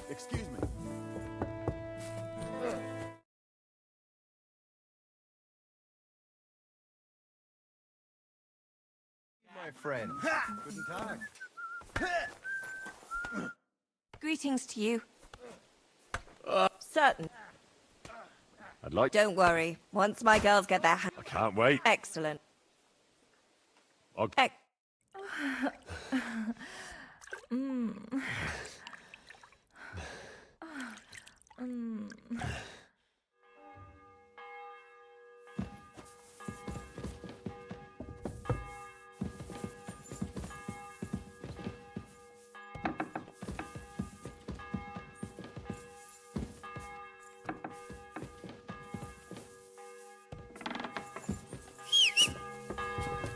Excuse me. My friend. Guten Tag. Greetings to you. Certain. I'd like... Don't worry. Once my girls get their I can't wait. Excellent. I'll...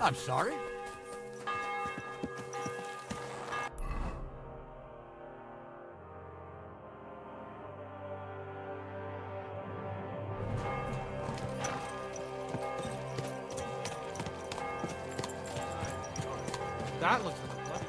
I'm sorry. That looks like a plan.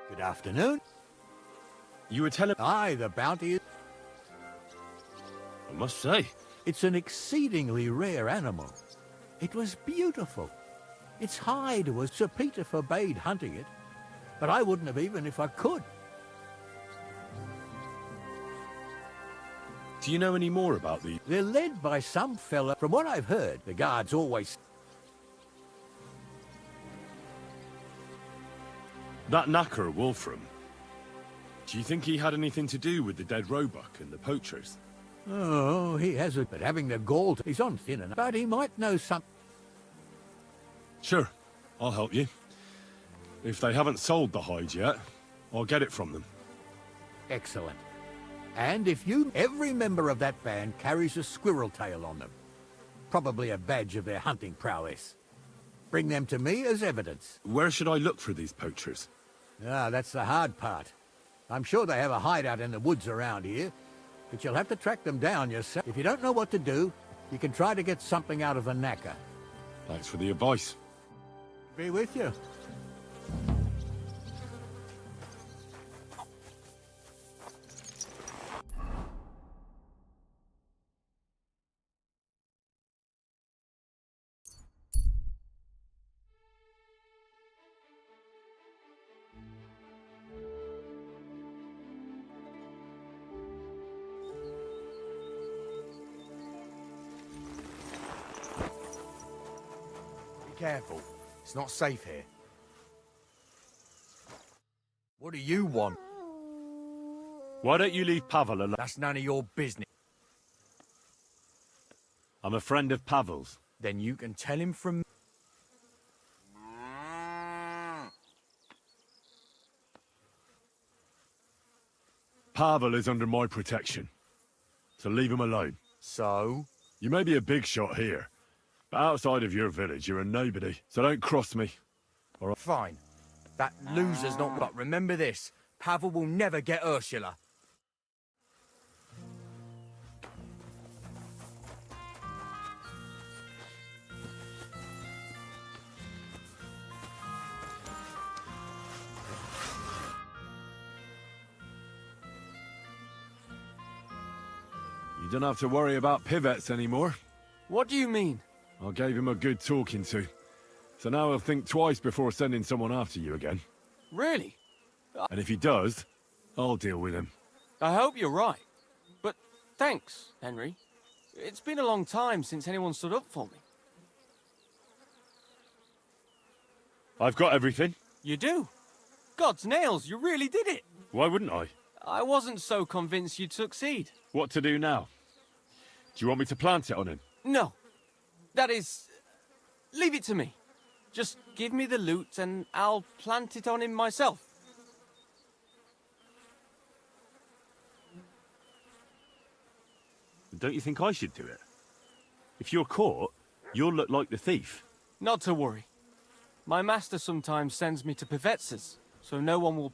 Good afternoon. You were telling... Aye, the bounty. I must say. It's an exceedingly rare animal. It was beautiful. Its hide was... Sir Peter forbade hunting it, but I wouldn't have even if I could. Do you know any more about the... They're led by some fella. From what I've heard, the guards always... That knacker Wolfram. Do you think he had anything to do with the dead roebuck and the poachers? Oh, he has it, but having the gall... He's on thin enough, but he might know something. Sure, I'll help you. If they haven't sold the hide yet, I'll get it from them. Excellent. And if you... Every member of that band carries a squirrel tail on them. Probably a badge of their hunting prowess. Bring them to me as evidence. Where should I look for these poachers? Ah, that's the hard part. I'm sure they have a hideout in the woods around here, but you'll have to track them down yourself. If you don't know what to do, you can try to get something out of the knacker. Thanks for the advice. Be with you. Careful. It's not safe here. What do you want? Why don't you leave Pavel alone? That's none of your business. I'm a friend of Pavel's. Then you can tell him from... Pavel is under my protection, so leave him alone. So? You may be a big shot here, but outside of your village, you're a nobody, so don't cross me. All right? Fine. That loser's not... But remember this. Pavel will never get Ursula. You don't have to worry about pivettes anymore. What do you mean? I gave him a good talking to. So now he'll think twice before sending someone after you again. Really? And if he does, I'll deal with him. I hope you're right. But thanks, Henry. It's been a long time since anyone stood up for me. I've got everything. You do? God's nails, you really did it. Why wouldn't I? I wasn't so convinced you'd succeed. What to do now? Do you want me to plant it on him? No. That is... leave it to me. Just give me the loot and I'll plant it on him myself. Don't you think I should do it? If you're caught, you'll look like the thief. Not to worry. My master sometimes sends me to Pivetz's, so no one will...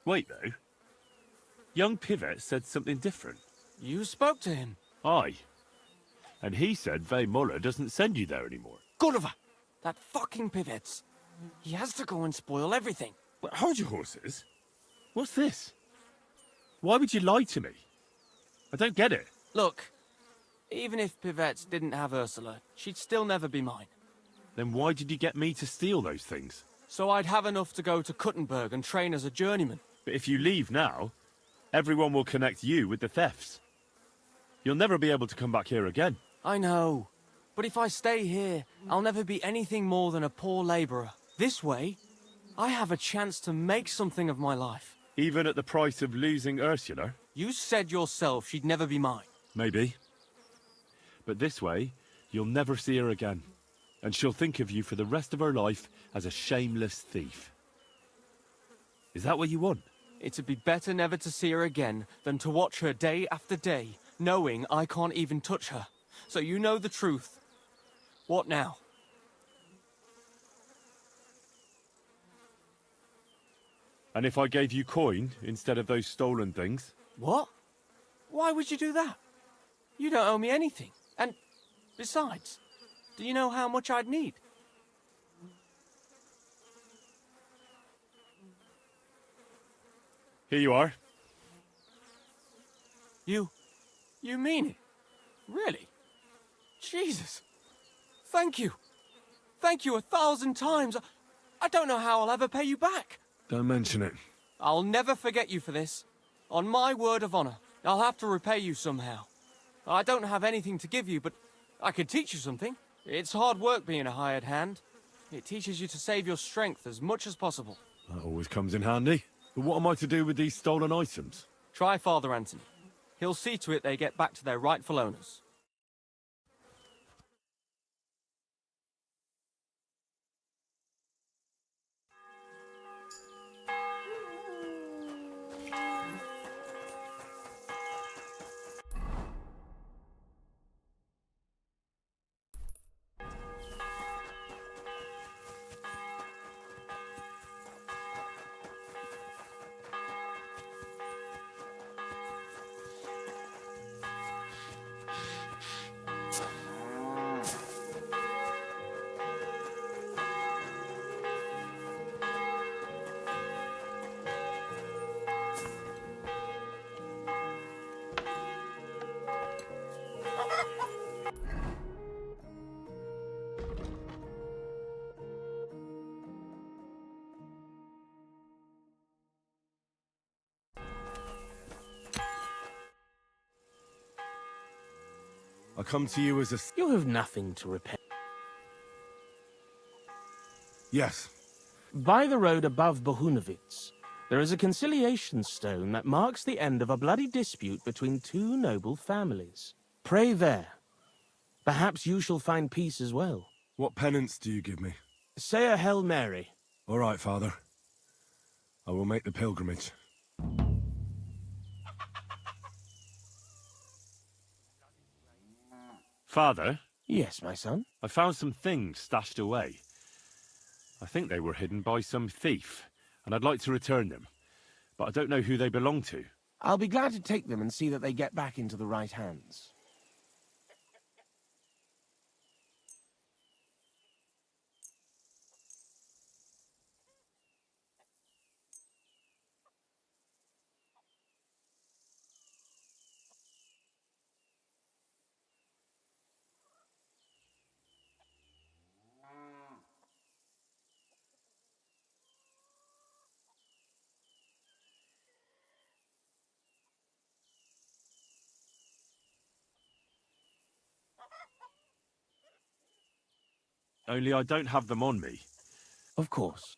Wait, though. Young Pivet said something different. You spoke to him. Aye. And he said Muller doesn't send you there anymore. Gulliver! That fucking Pivetz. He has to go and spoil everything. But hold your horses. What's this? Why would you lie to me? I don't get it. Look, even if Pivetz didn't have Ursula, she'd still never be mine. Then why did you get me to steal those things? So I'd have enough to go to Kuttenberg and train as a journeyman. But if you leave now, everyone will connect you with the thefts. You'll never be able to come back here again. I know. But if I stay here, I'll never be anything more than a poor labourer. This way, I have a chance to make something of my life. Even at the price of losing Ursula? You said yourself she'd never be mine. Maybe. But this way, you'll never see her again. And she'll think of you for the rest of her life as a shameless thief. Is that what you want? It'd be better never to see her again than to watch her day after day, knowing I can't even touch her. So you know the truth. What now? And if I gave you coin instead of those stolen things? What? Why would you do that? You don't owe me anything. And besides, do you know how much I'd need? Here you are. You mean it? Really? Jesus. Thank you. Thank you 1,000 times. I don't know how I'll ever pay you back. Don't mention it. I'll never forget you for this. On my word of honor, I'll have to repay you somehow. I don't have anything to give you, but I could teach you something. It's hard work being a hired hand. It teaches you to save your strength as much as possible. That always comes in handy. But what am I to do with these stolen items? Try Father Anthony. He'll see to it they get back to their rightful owners. I come to you as a... You have nothing to repent. Yes. By the road above Bohunovitz, there is a conciliation stone that marks the end of a bloody dispute between two noble families. Pray there. Perhaps you shall find peace as well. What penance do you give me? Say a Hail Mary. All right, Father. I will make the pilgrimage. Father? Yes, my son? I found some things stashed away. I think they were hidden by some thief, and I'd like to return them. But I don't know who they belong to. I'll be glad to take them and see that they get back into the right hands. Only I don't have them on me. Of course.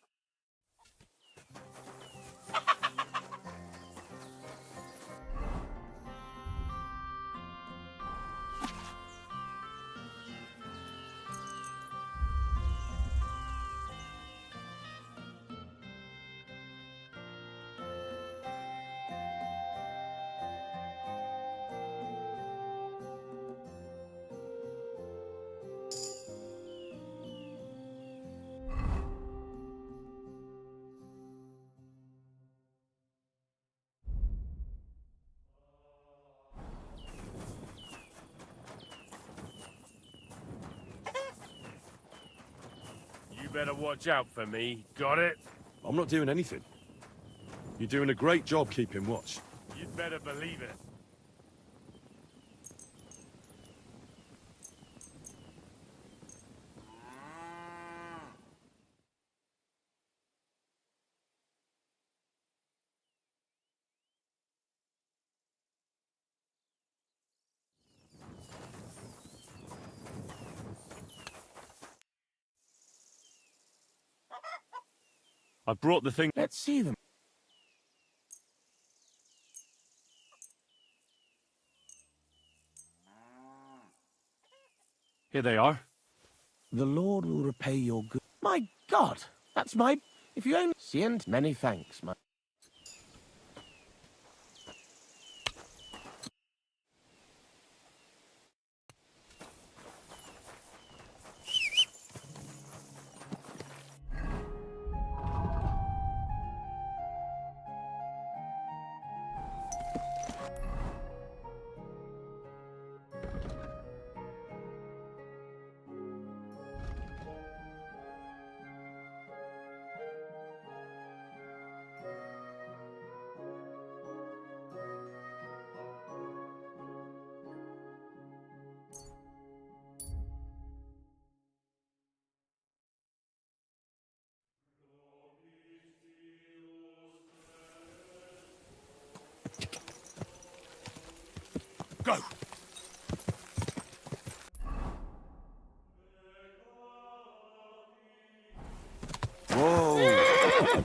You better watch out for me. Got it? I'm not doing anything. You're doing a great job keeping watch. You'd better believe it. I brought the thing. Let's see them. Here they are. The Lord will repay your good. My God, that's my. If you only. Sient, many thanks, my. Go! Whoa!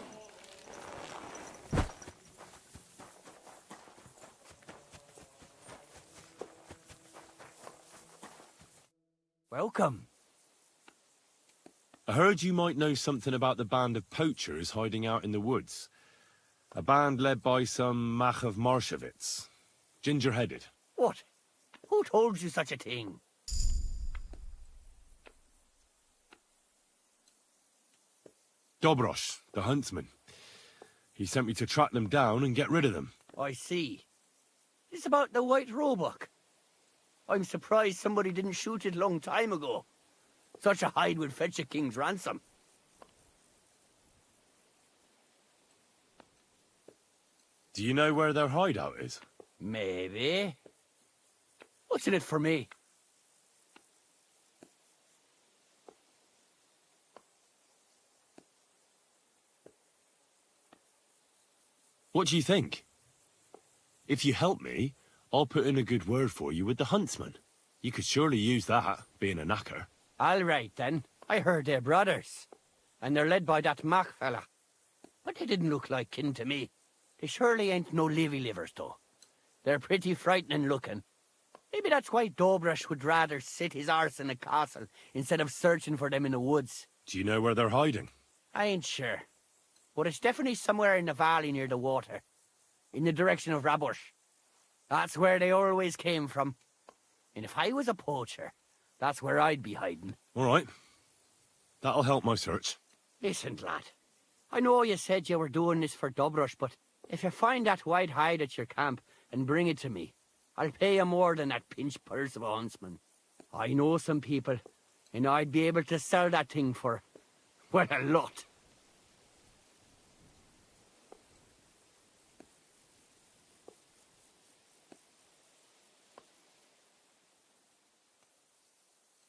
Welcome. I heard you might know something about the band of poachers hiding out in the woods. A band led by some Mach of Marshevitz. Ginger-headed. What? Who told you such a thing? Dobrosh, the huntsman. He sent me to track them down and get rid of them. I see. It's about the White Roebuck. I'm surprised somebody didn't shoot it long time ago. Such a hide would fetch a king's ransom. Do you know where their hideout is? Maybe. What's in it for me? What do you think? If you help me, I'll put in a good word for you with the huntsman. You could surely use that, being a knacker. All right, then. I heard they're brothers. And they're led by that Mach fella. But they didn't look like kin to me. They surely ain't no livers, though. They're pretty frightening looking. Maybe that's why Dobrosh would rather sit his arse in a castle instead of searching for them in the woods. Do you know where they're hiding? I ain't sure. But it's definitely somewhere in the valley near the water. In the direction of Rabush. That's where they always came from. And if I was a poacher, that's where I'd be hiding. All right. That'll help my search. Listen, lad. I know you said you were doing this for Dobrosh, but if you find that white hide at your camp and bring it to me, I'll pay you more than that pinch purse of a huntsman. I know some people, and I'd be able to sell that thing for, well, a lot.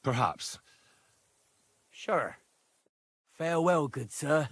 Perhaps. Sure. Farewell, good sir.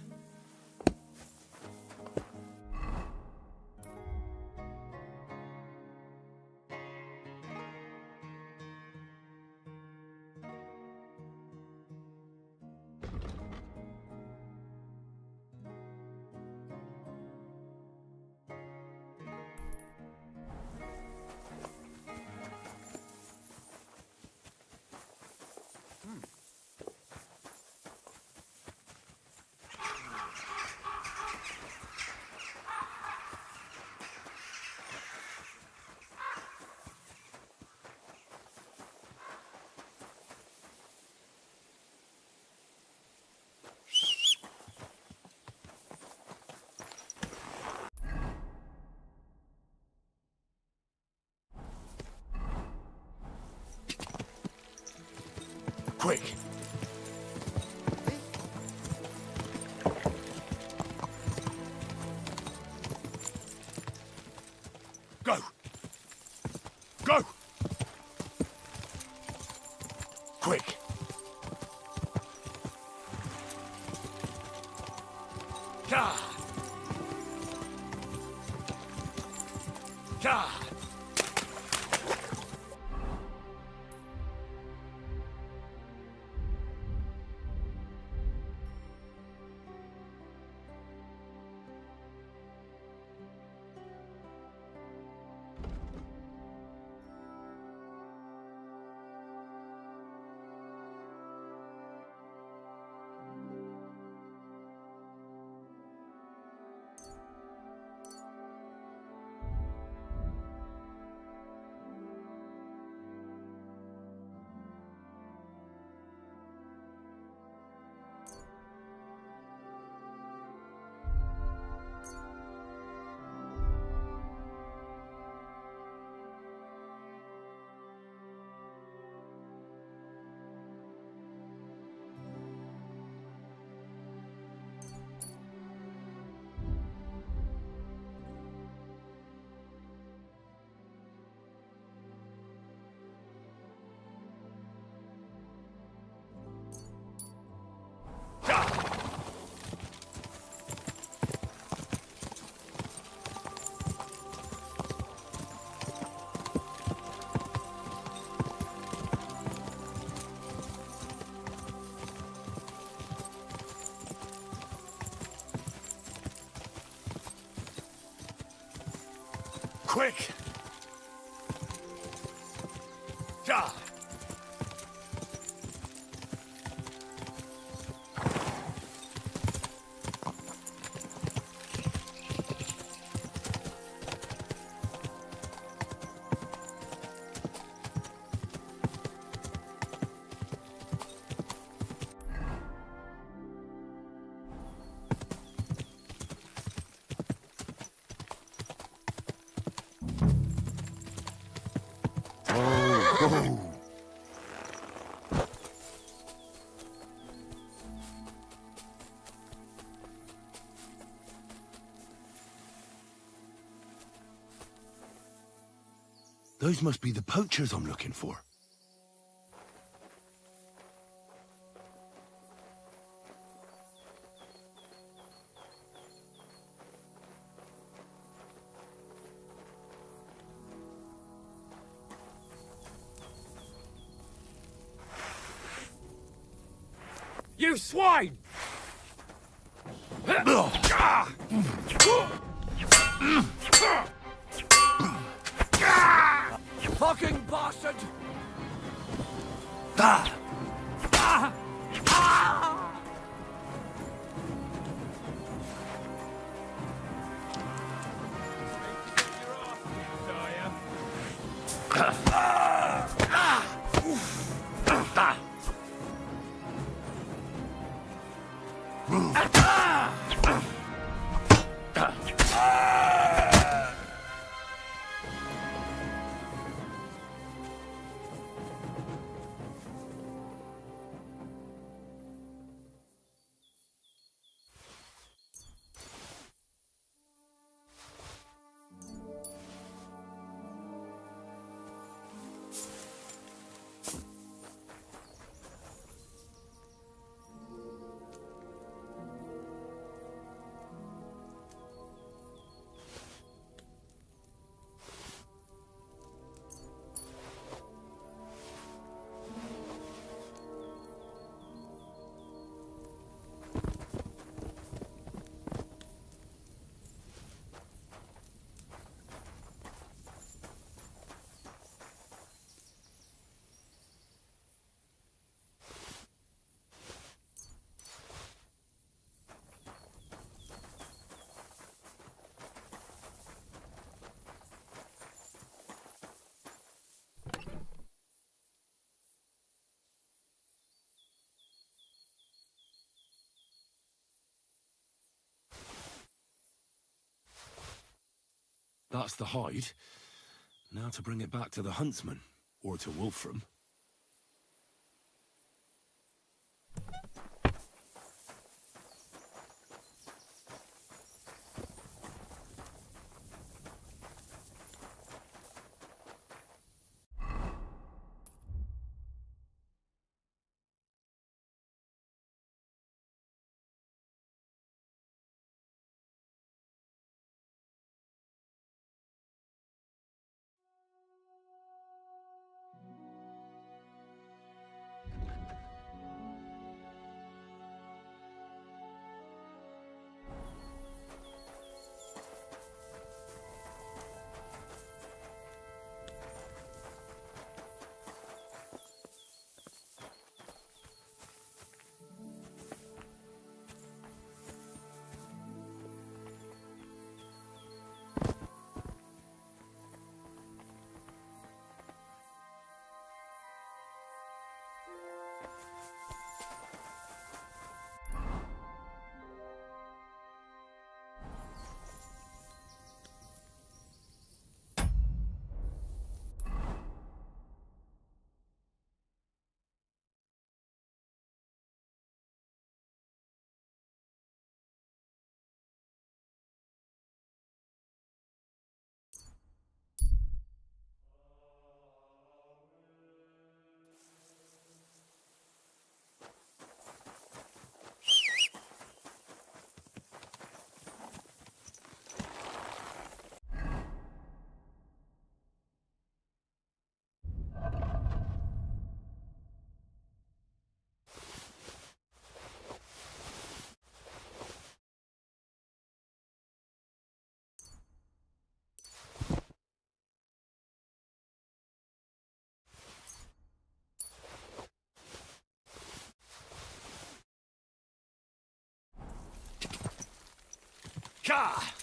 Quick! Go! Go! Quick! God! God! Quick! God! Those must be the poachers I'm looking for. You swine! Fucking bastard! That's the hide. Now to bring it back to the huntsman, or to Wolfram. Ka!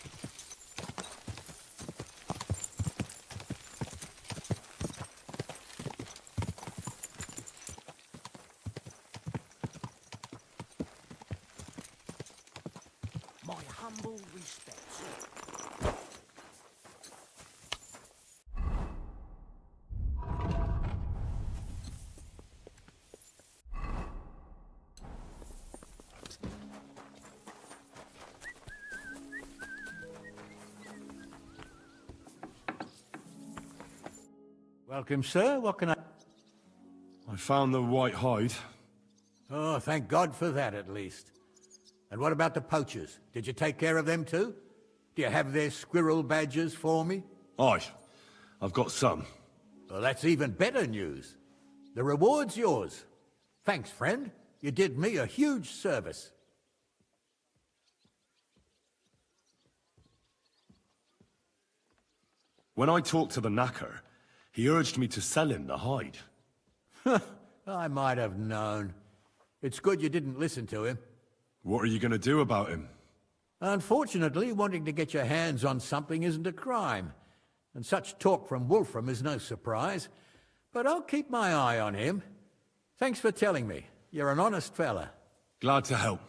My humble respects. Welcome, sir. What can I... I found the white hide. Oh, thank God for that, at least. And what about the poachers? Did you take care of them too? Do you have their squirrel badges for me? Aye, I've got some. Well, that's even better news. The reward's yours. Thanks, friend. You did me a huge service. When I talked to the knacker, he urged me to sell him the hide. I might have known. It's good you didn't listen to him. What are you going to do about him? Unfortunately, wanting to get your hands on something isn't a crime. And such talk from Wolfram is no surprise. But I'll keep my eye on him. Thanks for telling me. You're an honest fella. Glad to help.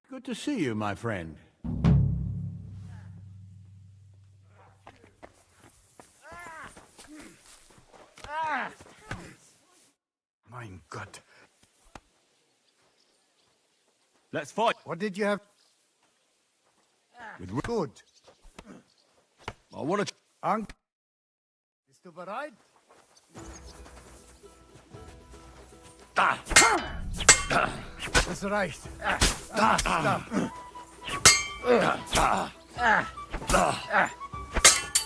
Good to see you, my friend. Mein Gott. Let's fight. What did you have? With Good. I want to... Ank. Bist du bereit? Das reicht. Basta.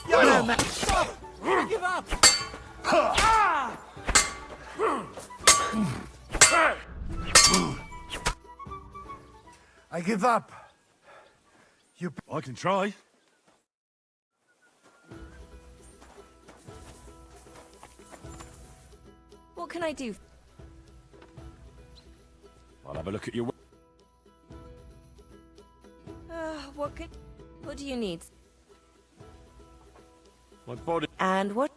You're man. Stop! Give up! I give up. You... I can try. What can I do? I'll have a look at your... What do you need? My body... And what?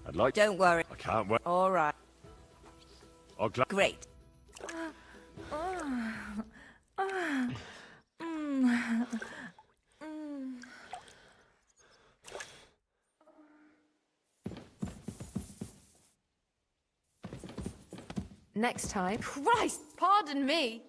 I'd like... Don't worry. I can't wait. All right. I'll gla... Great. Next time. Christ, pardon me.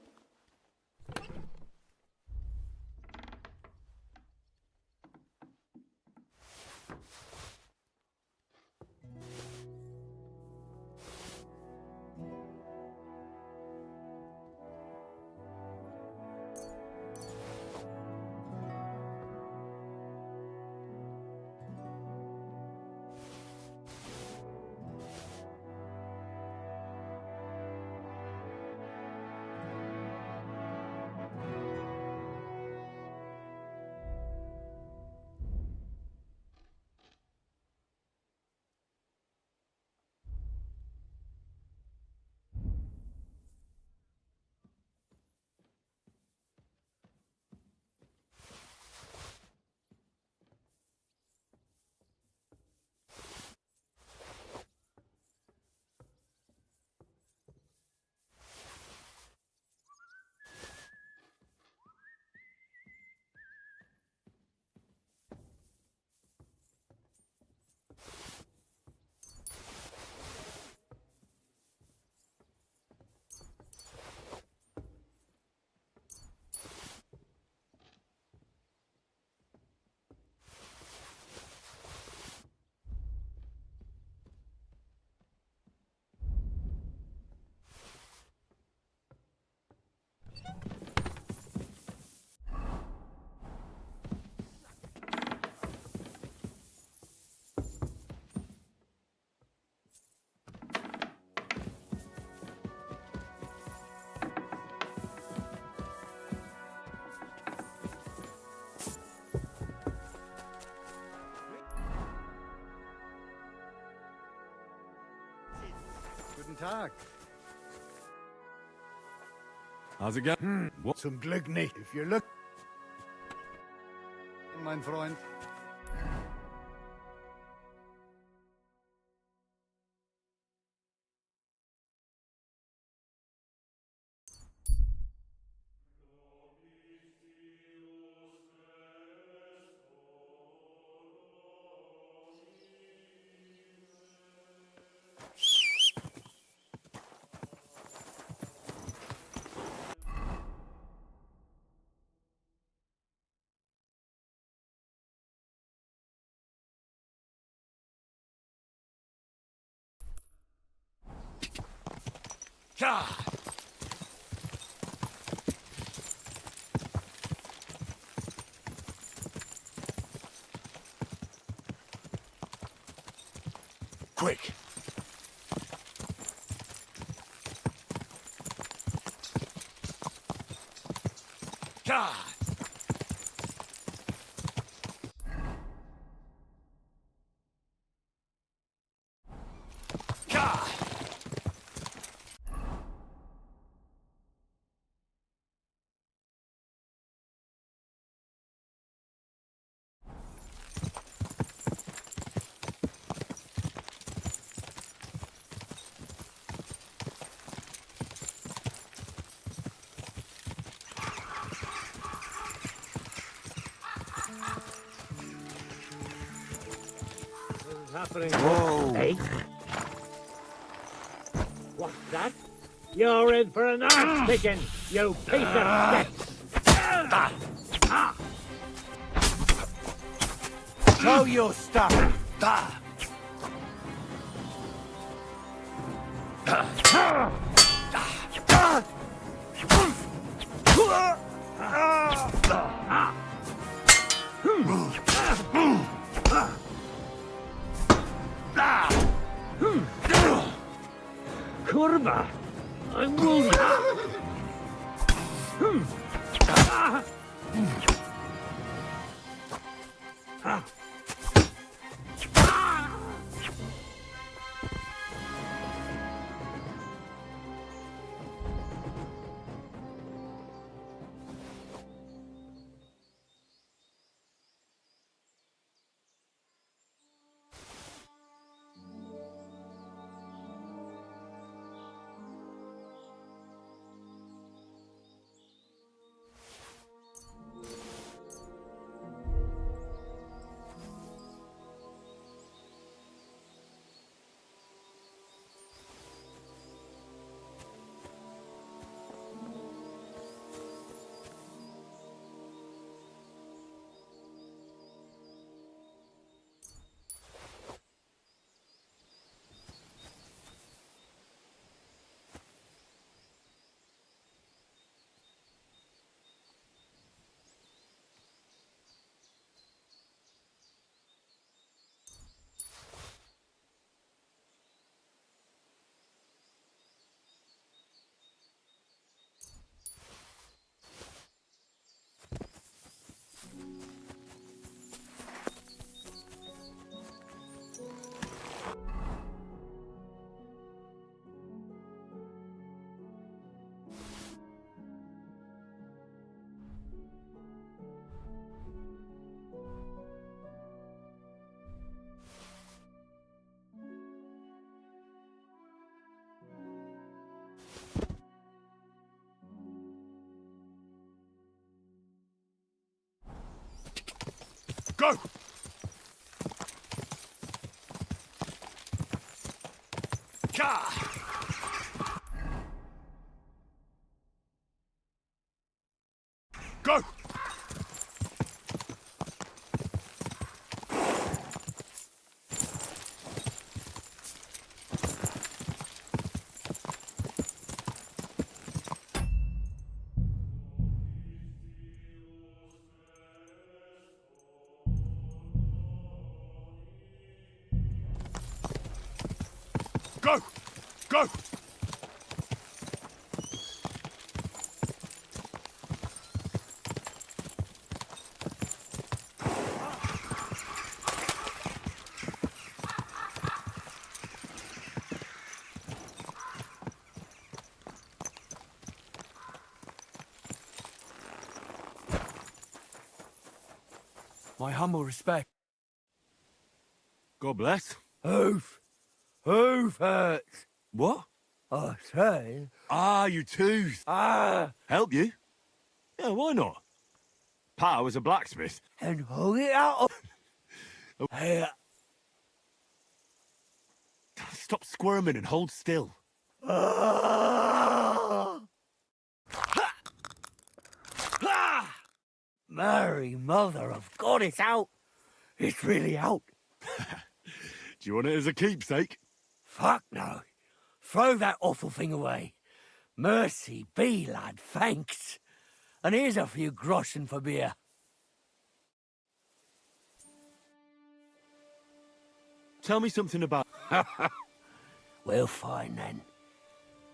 Guten Tag. How's it going? What? Zum Glück nicht. If you look... mein Freund. Quick! God! God! Happening. Whoa! Hey? What's that? You're in for an arse picking, you piece of shit! Show you stuff! Kurva! I'm wounded! Go! God! Go! Go! Go! My humble respect. God bless. Hoof hurts. What? I say. Ah, your tooth. Ah, Help you? Yeah, why not? Pa was a blacksmith. and hold it out. Hey, Stop squirming and hold still. Mary, mother of God, it's out. It's really out. Do you want it as a keepsake? Fuck no. Throw that awful thing away. Mercy be, lad, thanks. And here's a few groschen for beer. Tell me something about... Well, fine then.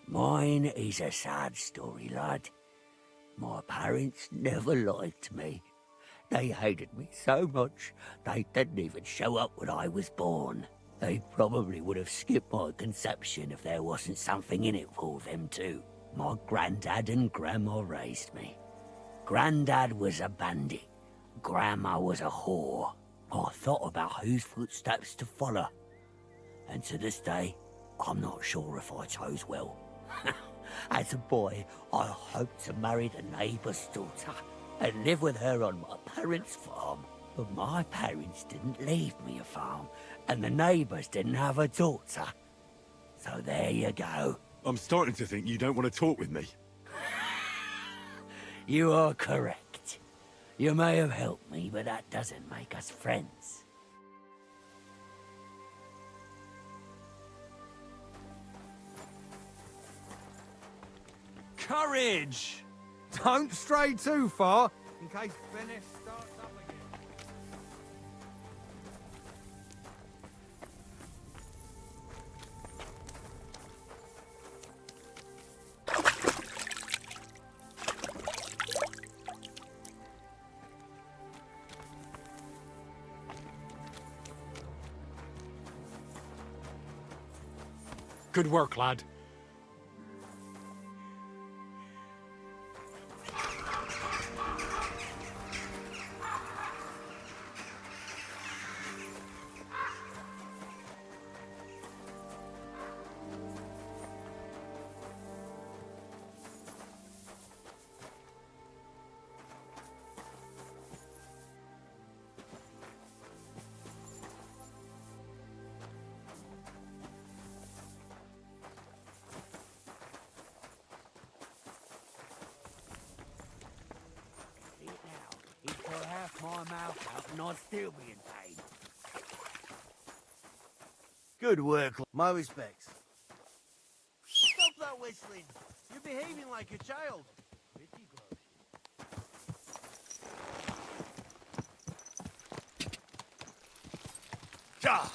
Mine is a sad story, lad. My parents never liked me. They hated me so much, they didn't even show up when I was born. They probably would have skipped my conception if there wasn't something in it for them too. My granddad and grandma raised me. Granddad was a bandit. Grandma was a whore. I thought about whose footsteps to follow. And to this day, I'm not sure if I chose well. As a boy, I hoped to marry the neighbour's daughter and live with her on my parents' farm. But my parents didn't leave me a farm, and the neighbours didn't have a daughter. So there you go. I'm starting to think you don't want to talk with me. You are correct. You may have helped me, but that doesn't make us friends. Courage! Don't stray too far, in case Venice starts up again. Good work, lad. See it now. He's got half my mouth out and I'd still be in pain. Good work. My respects. Stop that whistling. You're behaving like a child. Pretty gross. God.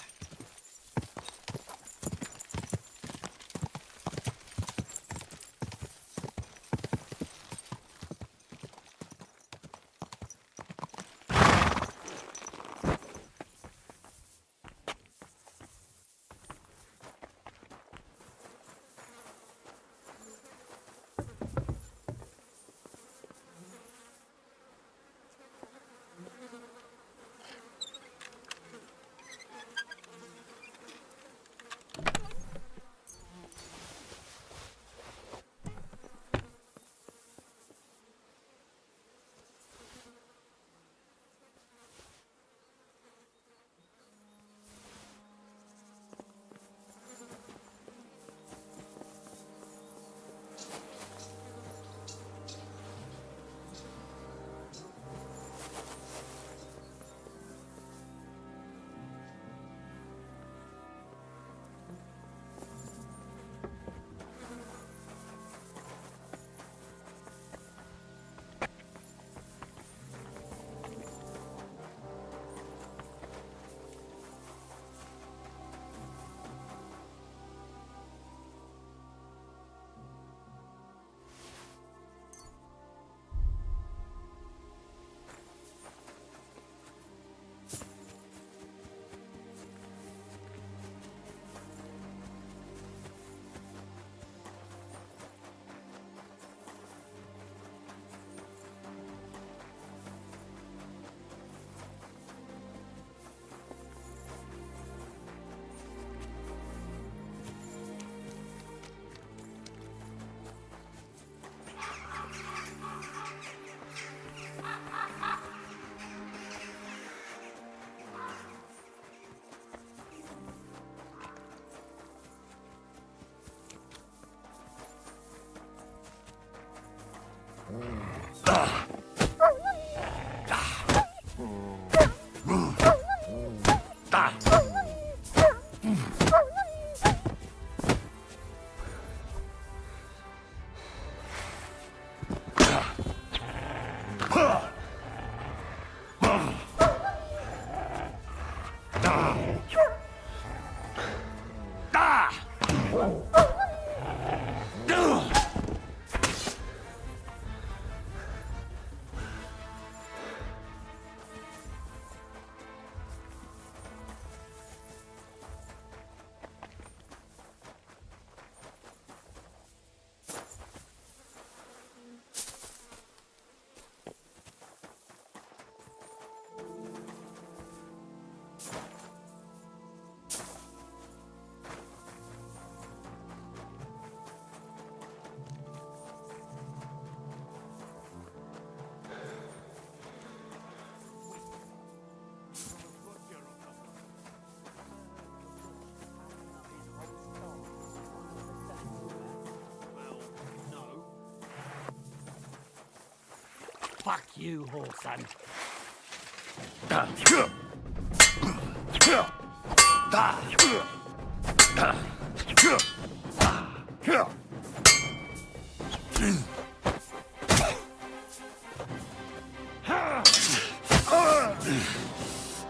Fuck you, whoreson.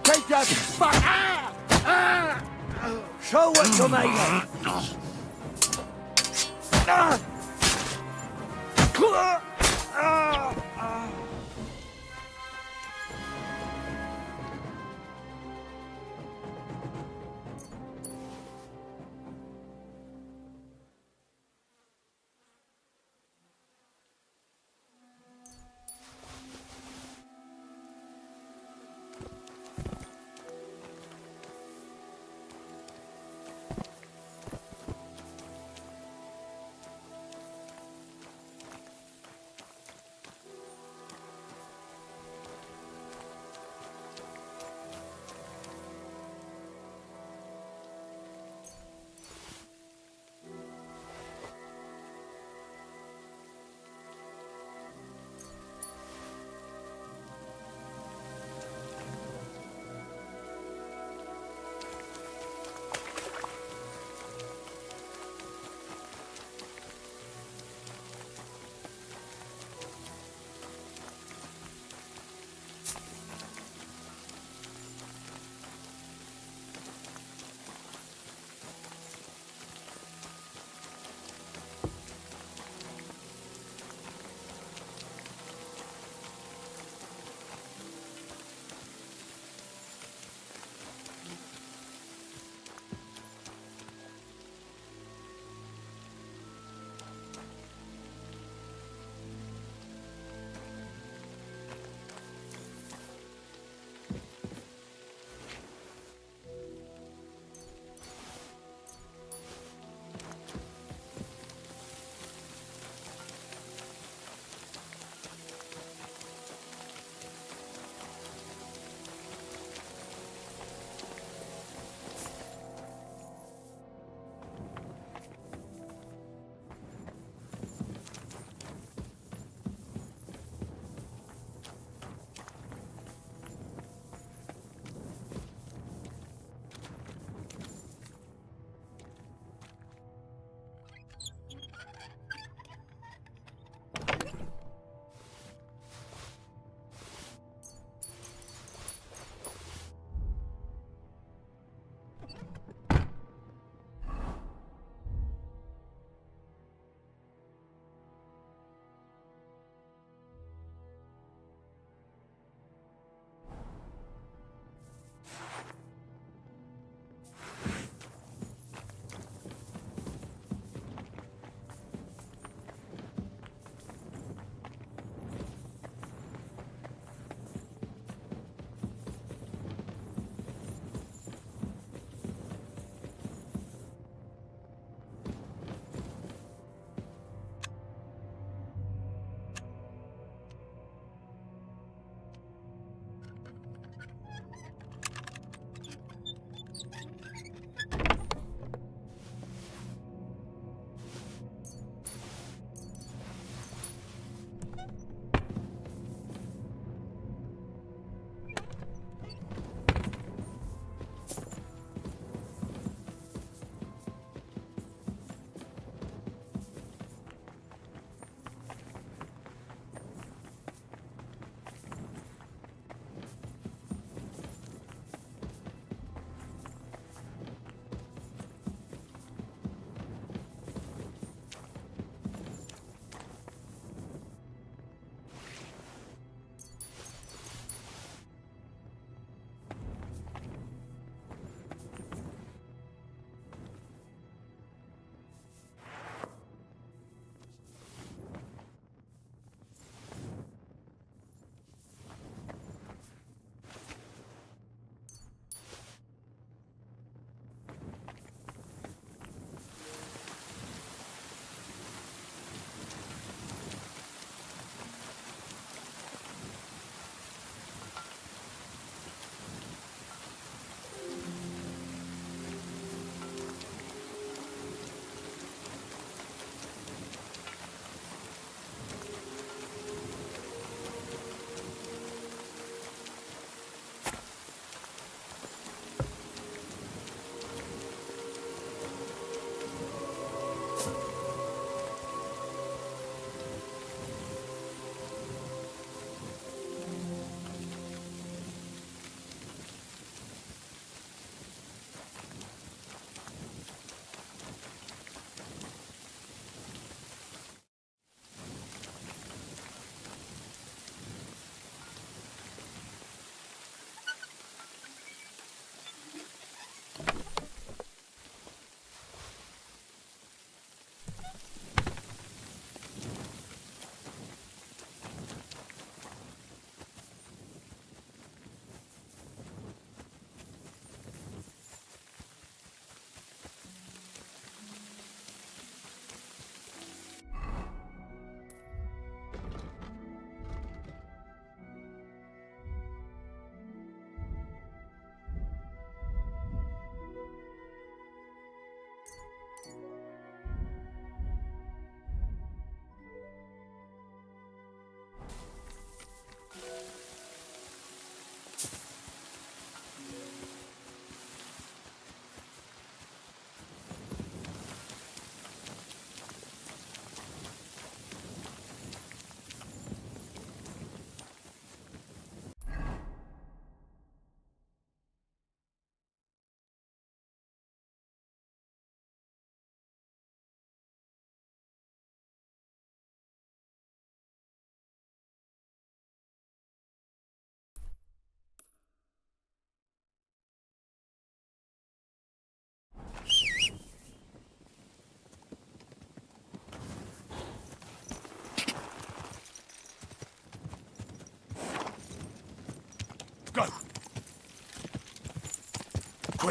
Take that! Fuck! Show what you're made of!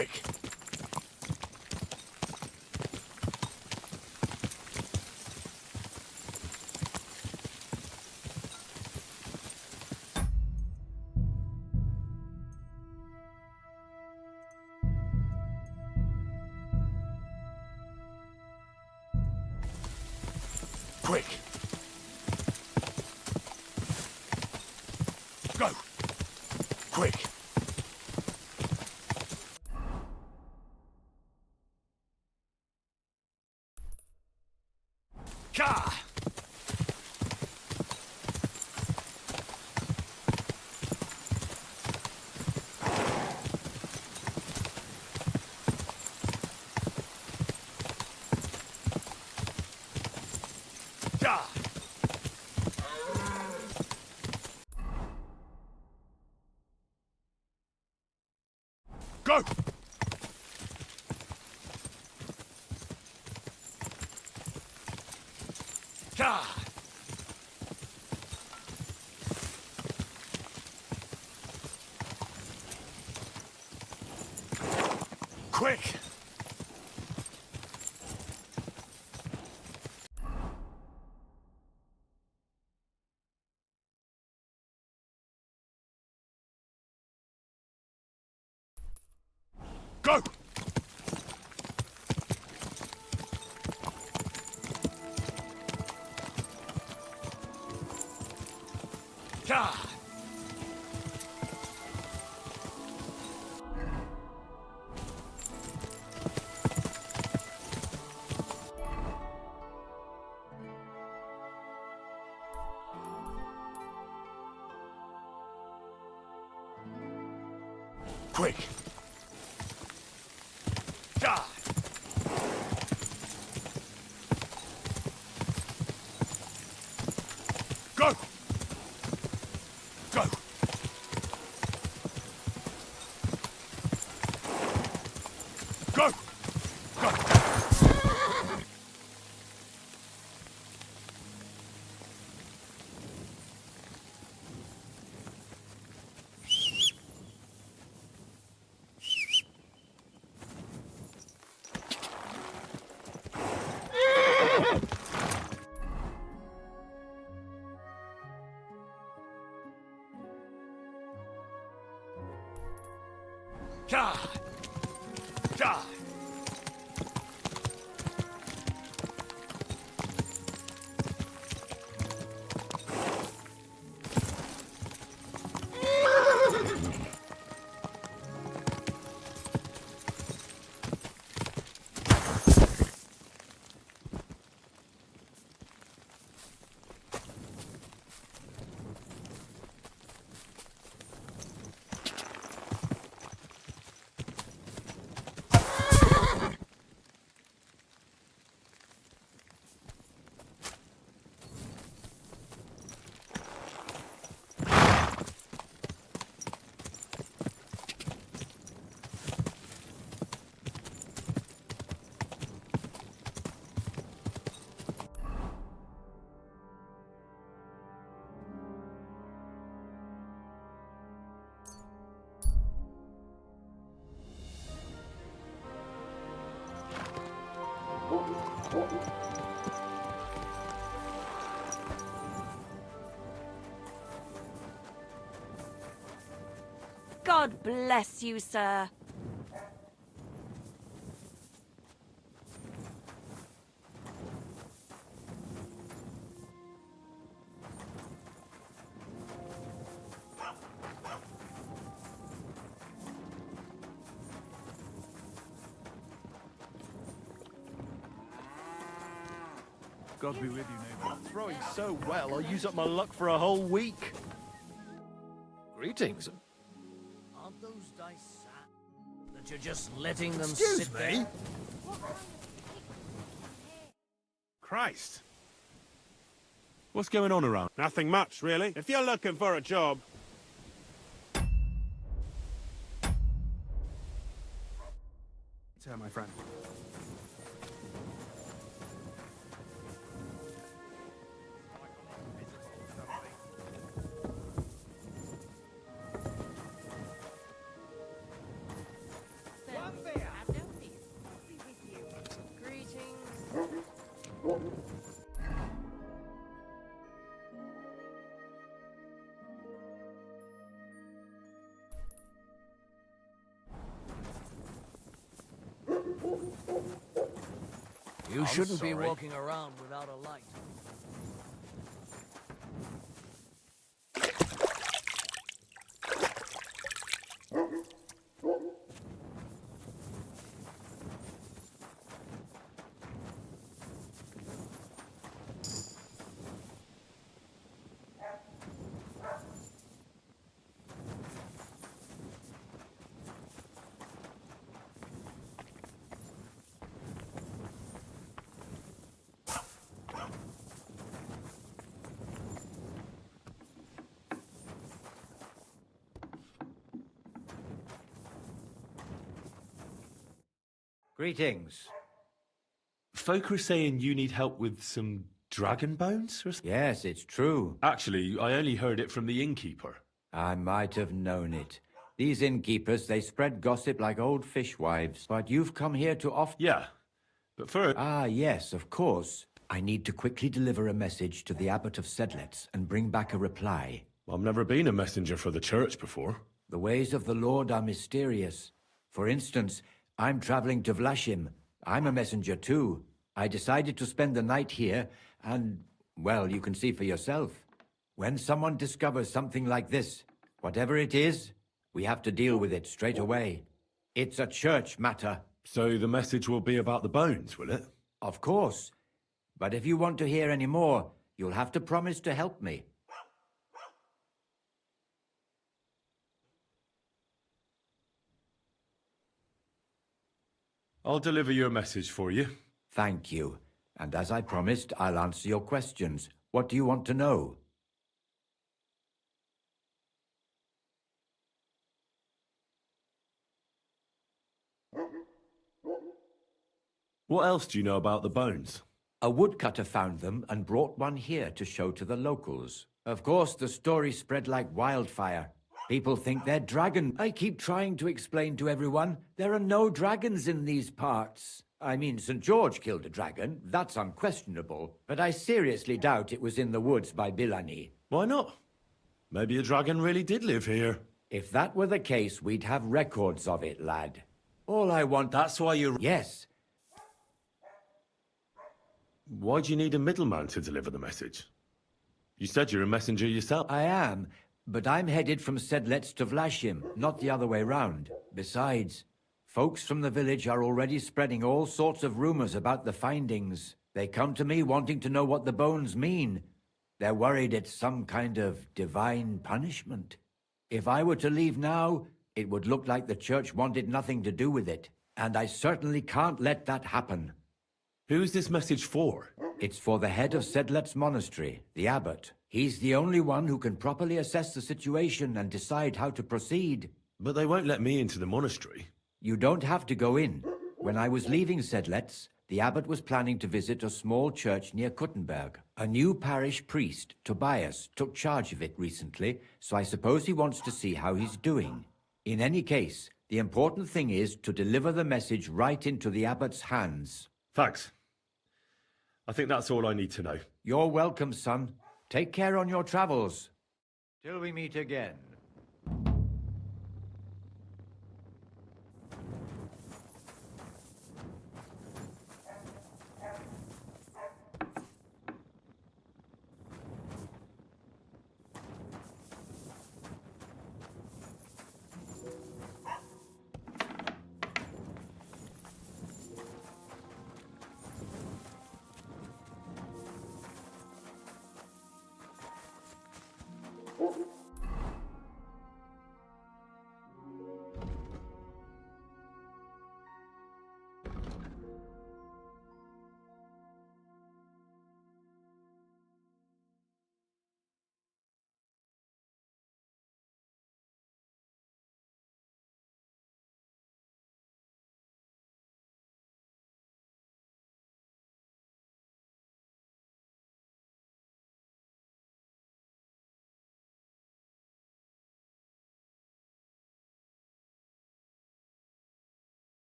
Quick! Quick! Go! Quick! Ka! Ja! Go! Ja! Quick! Go! Ja! Quick! Ja! Go! Go! Go! Go! Ja! Ja! God bless you, sir. God be with you, neighbour. Throwing so well, I'll use up my luck for a whole week. Greetings. Aren't those dice sad that you're just letting them Excuse sit me? there? Christ. What's going on around? Nothing much, really. If you're looking for a job... Sir, my friend. You shouldn't be sorry. walking around without a light. Greetings. Folk are saying you need help with some dragon bones? Yes, it's true. Actually, I only heard it from the innkeeper. I might have known it. These innkeepers, they spread gossip like old fishwives. But you've come here to offer... Yeah, but first... Ah, yes, of course. I need to quickly deliver a message to the Abbot of Sedlitz and bring back a reply. I've never been a messenger for the church before. The ways of the Lord are mysterious. For instance, I'm traveling to Vlashim. I'm a messenger too. I decided to spend the night here, and, well, you can see for yourself. When someone discovers something like this, whatever it is, we have to deal with it straight away. It's a church matter. So the message will be about the bones, will it? Of course. But if you want to hear any more, you'll have to promise to help me. I'll deliver your message for you. Thank you. And as I promised, I'll answer your questions. What do you want to know? What else do you know about the bones? A woodcutter found them and brought one here to show to the locals. Of course, the story spread like wildfire. People think they're dragon. I keep trying to explain to everyone, there are no dragons in these parts. I mean, St. George killed a dragon, that's unquestionable. But I seriously doubt it was in the woods by Bilani. Why not? Maybe a dragon really did live here. If that were the case, we'd have records of it, lad. All I want... That's why you... Yes. Why do you need a middleman to deliver the message? You said you're a messenger yourself. I am, but I'm headed from Sedlitz to Vlashim, not the other way round. Besides, folks from the village are already spreading all sorts of rumors about the findings. They come to me wanting to know what the bones mean. They're worried it's some kind of divine punishment. If I were to leave now, it would look like the church wanted nothing to do with it. And I certainly can't let that happen. Who's this message for? It's for the head of Sedlitz Monastery, the abbot. He's the only one who can properly assess the situation and decide how to proceed. But they won't let me into the monastery. You don't have to go in. When I was leaving Sedlitz, the abbot was planning to visit a small church near Kuttenberg. A new parish priest, Tobias, took charge of it recently, so I suppose he wants to see how he's doing. In any case, the important thing is to deliver the message right into the abbot's hands. Thanks. I think that's all I need to know. You're welcome, son. Take care on your travels. Till we meet again.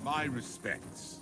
My respects.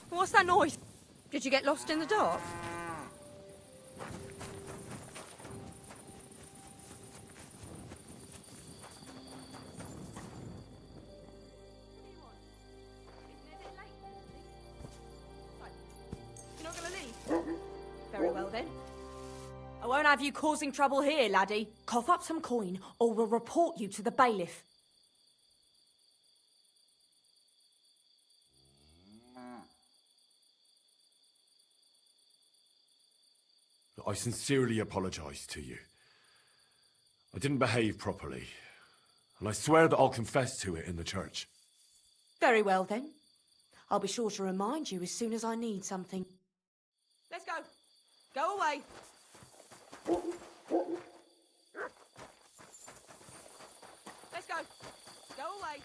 What's that noise? Did you get lost in the dark? You're not gonna leave? Very well then. I won't have you causing trouble here, laddie. Cough up some coin, or we'll report you to the bailiff. I sincerely apologise to you. I didn't behave properly, and I swear that I'll confess to it in the church. Very well then. I'll be sure to remind you as soon as I need something. Let's go. Go away. Let's go. Go away.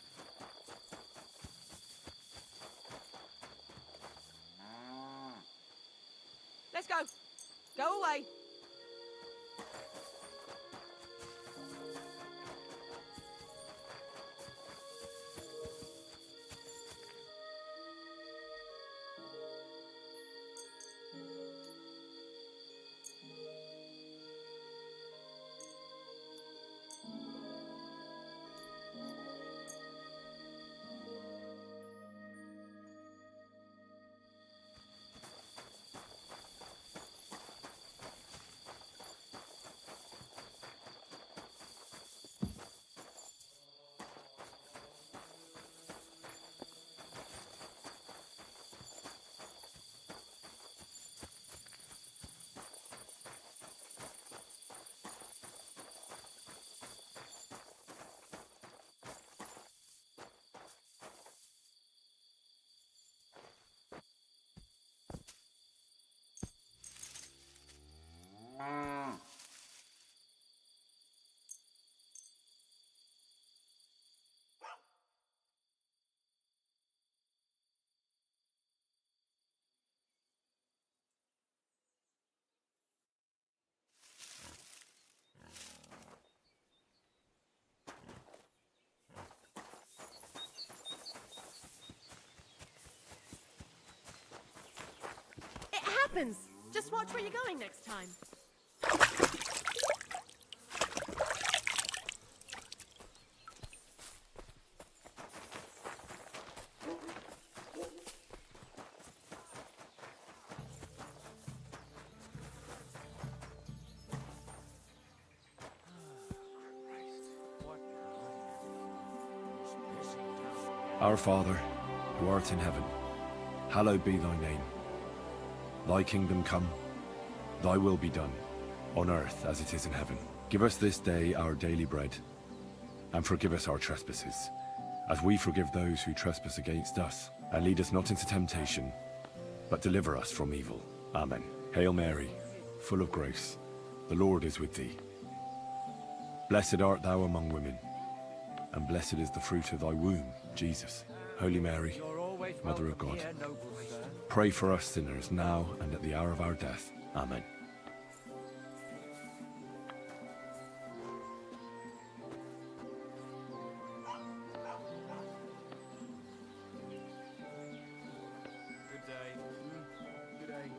Let's go. Go away. Happens. Just watch where you're going next time. Our Father, who art in heaven, hallowed be thy name. Thy kingdom come, thy will be done, on earth as it is in heaven. Give us this day our daily bread, and forgive us our trespasses, as we forgive those who trespass against us. And lead us not into temptation, but deliver us from evil. Amen. Hail Mary, full of grace, the Lord is with thee. Blessed art thou among women, and blessed is the fruit of thy womb, Jesus. Holy Mary, Mother of God, pray for us sinners now and at the hour of our death. Amen. Good day. Good day.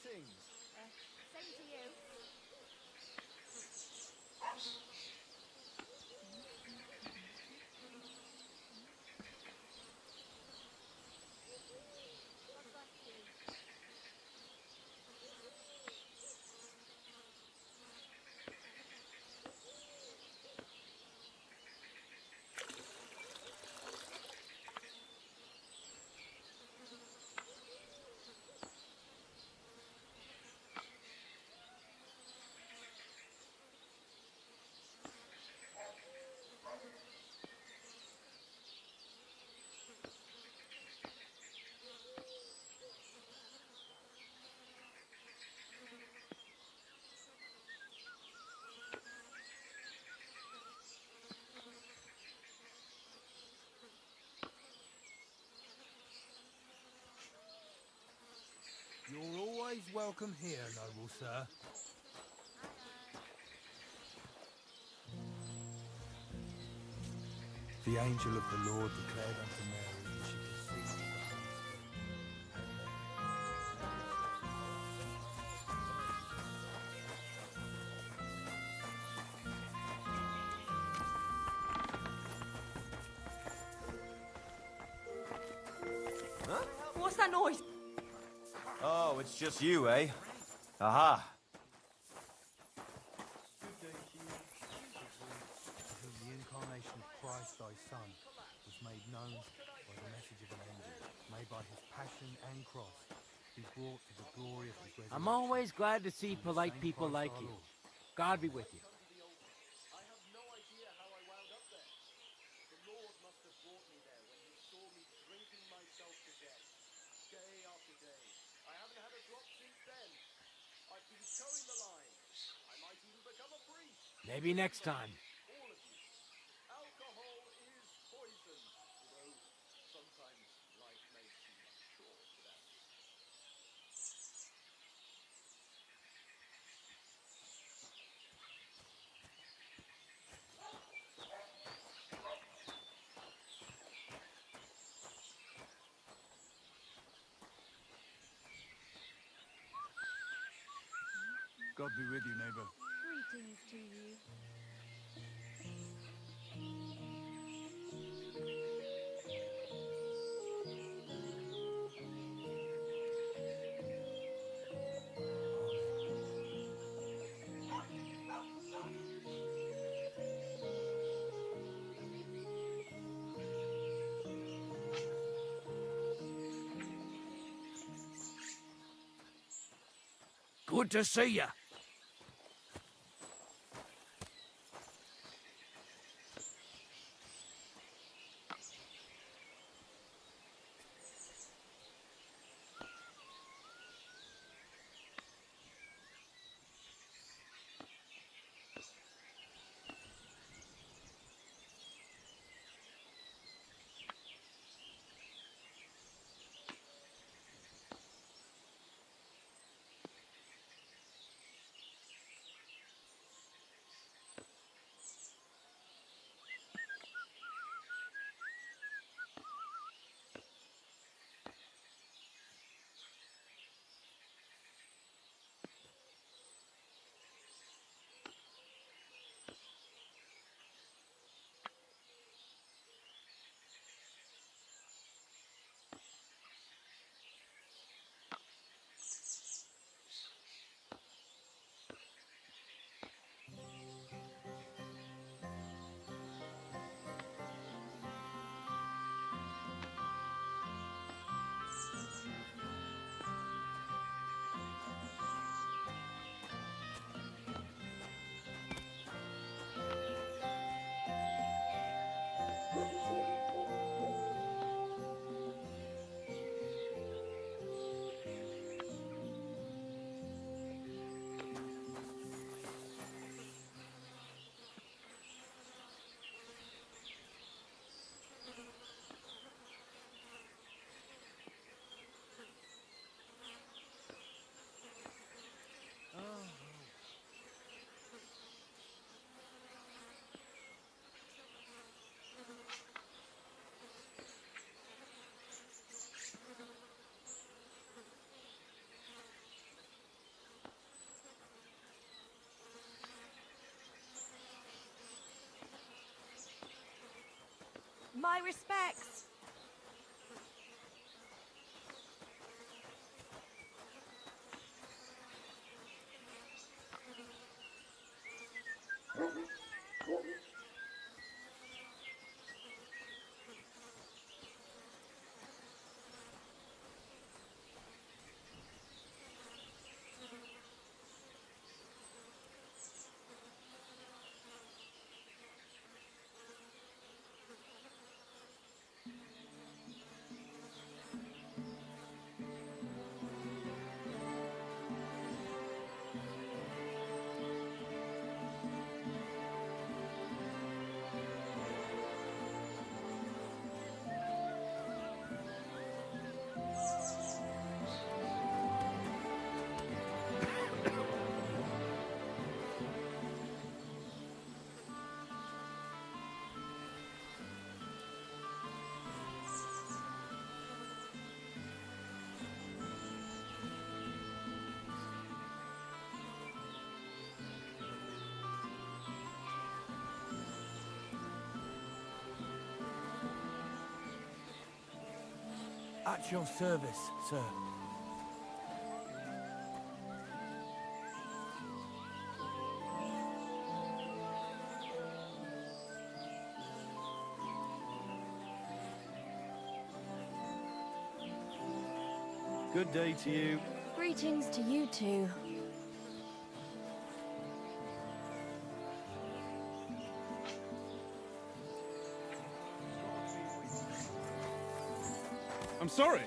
Greetings. Same to you. God bless you. You're always welcome here, noble sir. The angel of the Lord declared unto Mary that she conceived of the Holy Spirit. What's that noise? Oh, it's just you, eh? Aha! Whom the incarnation of Christ thy Son was made known by the message of an angel, made by his passion and cross, be brought to the glory of his resurrection. I'm always glad to see Through the polite same people Christ like our you. Lord. God be with you. I have no idea how I wound up there. The Lord must have brought me there when he saw me drinking myself to death, day after day. I haven't had a drop since then. I've been towing the line. I might even become a priest. Maybe next time. All of you. Alcohol is poison. Although sometimes life may seem short without it. God be with you, neighbor. Greetings to you. Good to see you. My respects. At your service, sir. Good day to you. Greetings to you too. I'm sorry.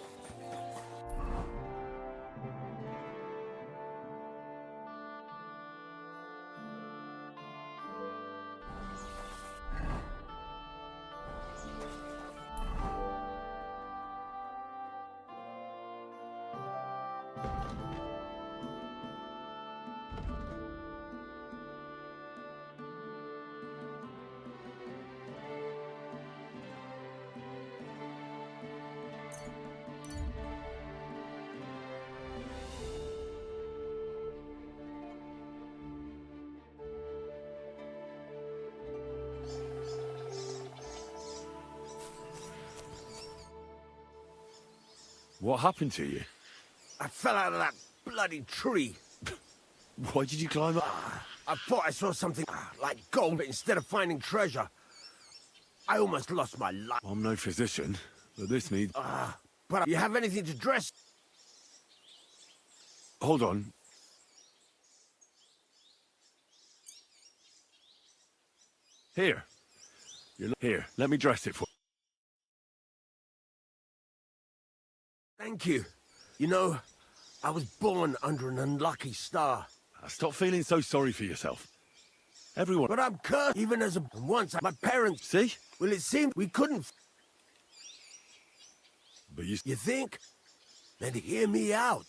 What happened to you? I fell out of that bloody tree. Why did you climb up? I thought I saw something like gold, but instead of finding treasure, I almost lost my life. I'm no physician, but this needs... But you have anything to dress? Hold on. Here. Here, let me dress it for... Thank you. You know, I was born under an unlucky star. Stop feeling so sorry for yourself. Everyone... But I'm cursed, even as a... Once, my parents... See? Well, it seemed we couldn't... But you... You think? Then hear me out.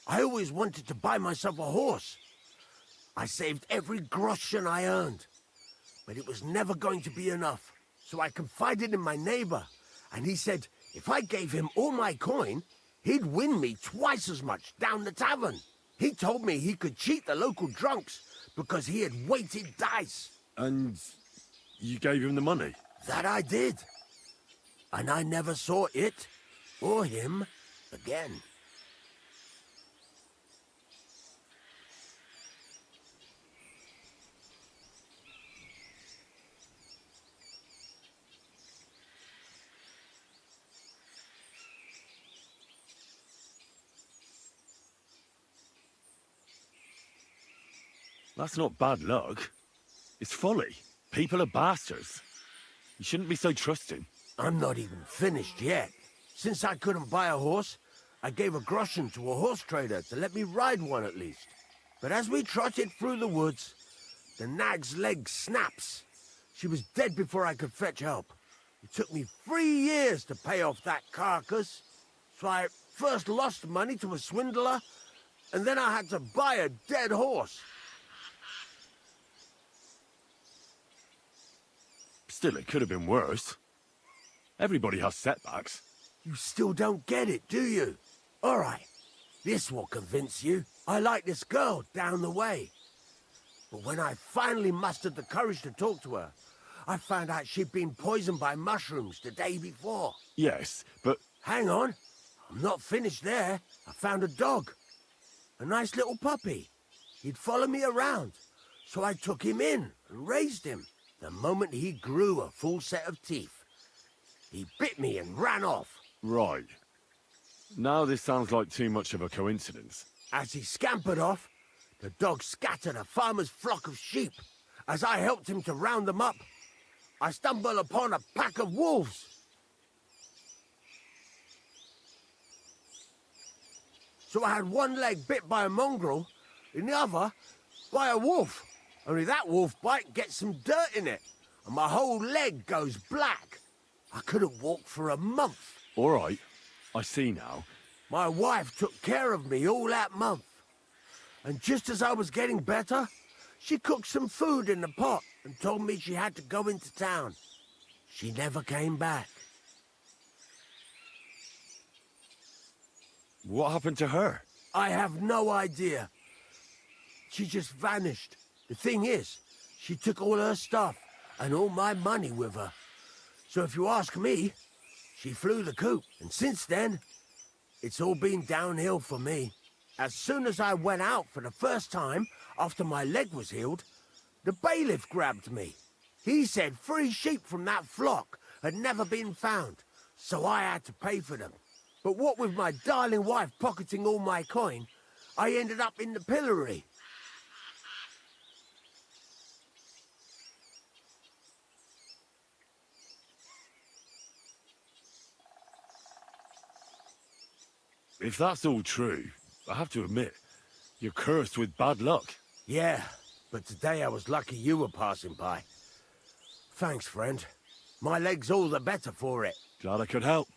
I always wanted to buy myself a horse. I saved every groschen I earned. But it was never going to be enough. So I confided in my neighbor. And he said, if I gave him all my coin, he'd win me twice as much down the tavern. He told me he could cheat the local drunks because he had weighted dice. And you gave him the money? That I did. And I never saw it or him again. That's not bad luck. It's folly. People are bastards. You shouldn't be so trusting. I'm not even finished yet. Since I couldn't buy a horse, I gave a groschen to a horse trader to let me ride one at least. But as we trotted through the woods, the nag's leg snaps. She was dead before I could fetch help. It took me 3 years to pay off that carcass. So I first lost money to a swindler, and then I had to buy a dead horse. Still, it could have been worse. Everybody has setbacks. You still don't get it, do you? All right, this will convince you. I like this girl down the way. But when I finally mustered the courage to talk to her, I found out she'd been poisoned by mushrooms the day before. Yes, but... Hang on. I'm not finished there. I found a dog. A nice little puppy. He'd follow me around. So I took him in and raised him. The moment he grew a full set of teeth, he bit me and ran off. Right. Now this sounds like too much of a coincidence. As he scampered off, the dog scattered a farmer's flock of sheep. As I helped him to round them up, I stumbled upon a pack of wolves. So I had one leg bit by a mongrel, and the other by a wolf. Only that wolf bite gets some dirt in it, and my whole leg goes black. I couldn't walk for a month. All right, I see now. My wife took care of me all that month. And just as I was getting better, she cooked some food in the pot and told me she had to go into town. She never came back. What happened to her? I have no idea. She just vanished. The thing is, she took all her stuff and all my money with her. So if you ask me, she flew the coop. And since then, it's all been downhill for me. As soon as I went out for the first time after my leg was healed, the bailiff grabbed me. He said 3 sheep from that flock had never been found, so I had to pay for them. But what with my darling wife pocketing all my coin, I ended up in the pillory. If that's all true, I have to admit, you're cursed with bad luck. Yeah, but today I was lucky you were passing by. Thanks, friend. My leg's all the better for it. Glad I could help.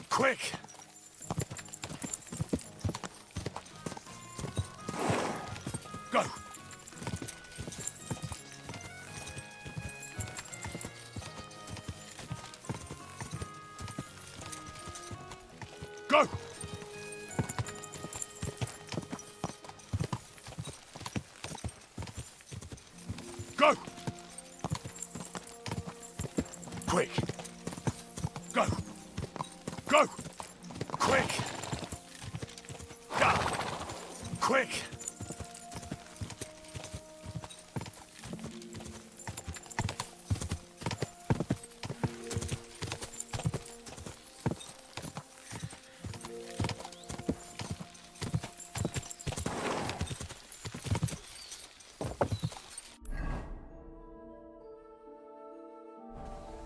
Quick! Go! Go! Go! Quick! Go! Go! Quick! Go! Quick!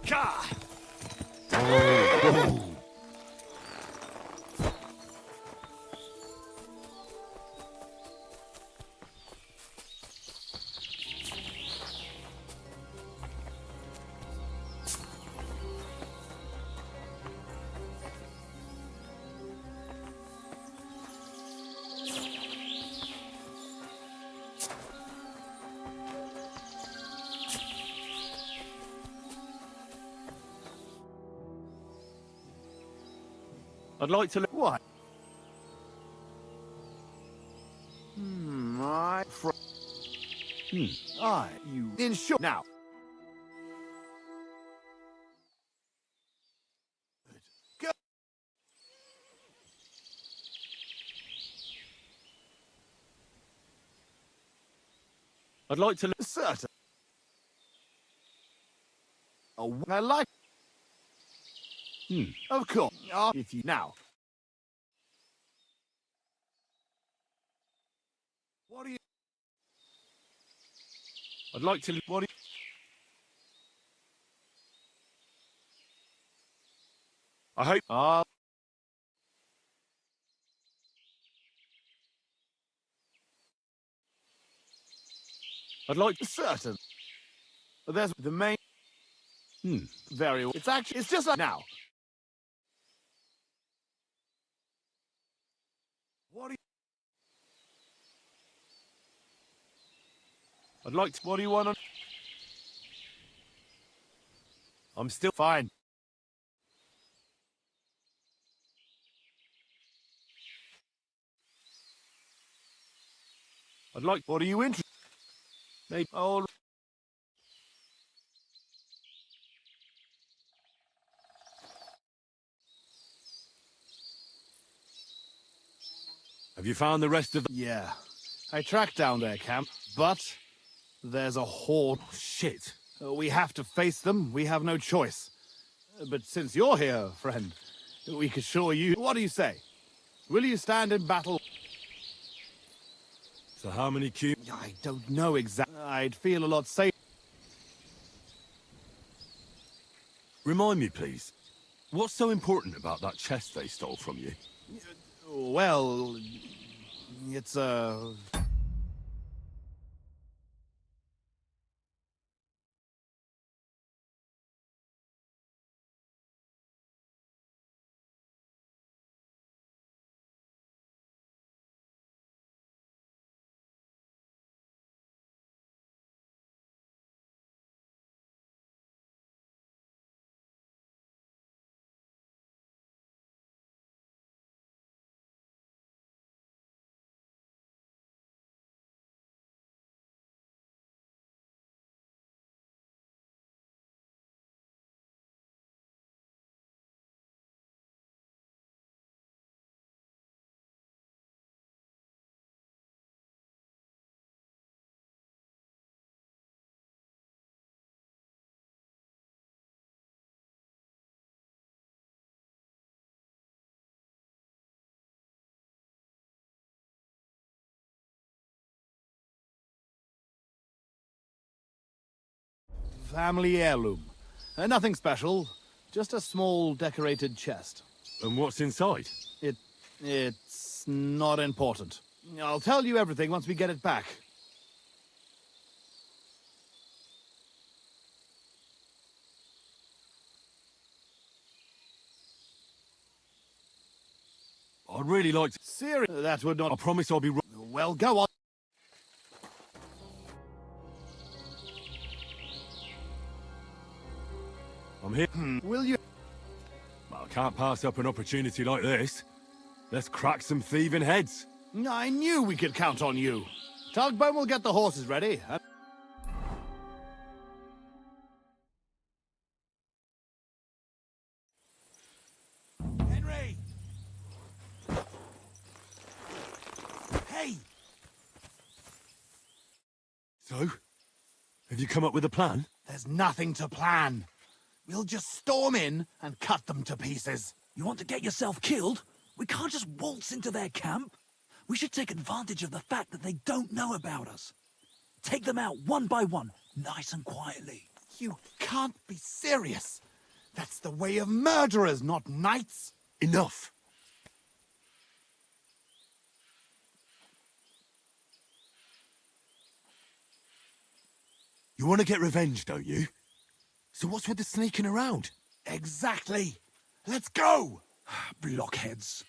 Ka! I'd like to... What? You in short now. Go. I'd like to... Certain. Oh, I like. Of course. If you now. What do you? I'd like to... What do I hope... I'd like to certain. There's the main... Very well. It's actually... It's just like now. What do you... I'd like to... What do you want to... I'm still fine. I'd like... What are you interested? Maybe... Oh... Have you found the rest of the... Yeah. I tracked down their camp, but... There's a horde. Oh, shit. We have to face them. We have no choice. But since you're here, friend, we could assure you... What do you say? Will you stand in battle? So how many cube... I don't know exactly. I'd feel a lot safer. Remind me, please. What's so important about that chest they stole from you? Well... It's a... family heirloom. Nothing special, just a small decorated chest. And what's inside? It's not important. I'll tell you everything once we get it back. I'd really like to... Seriously, that would not... I promise I'll be... Well, go on. I'm here. Will you? I can't pass up an opportunity like this. Let's crack some thieving heads. I knew we could count on you. Tugboat will get the horses ready. Henry! Hey! So? Have you come up with a plan? There's nothing to plan. We'll just storm in and cut them to pieces. You want to get yourself killed? We can't just waltz into their camp. We should take advantage of the fact that they don't know about us. Take them out one by one, nice and quietly. You can't be serious. That's the way of murderers, not knights. Enough. You want to get revenge, don't you? So what's with the sneaking around? Exactly. Let's go! Blockheads.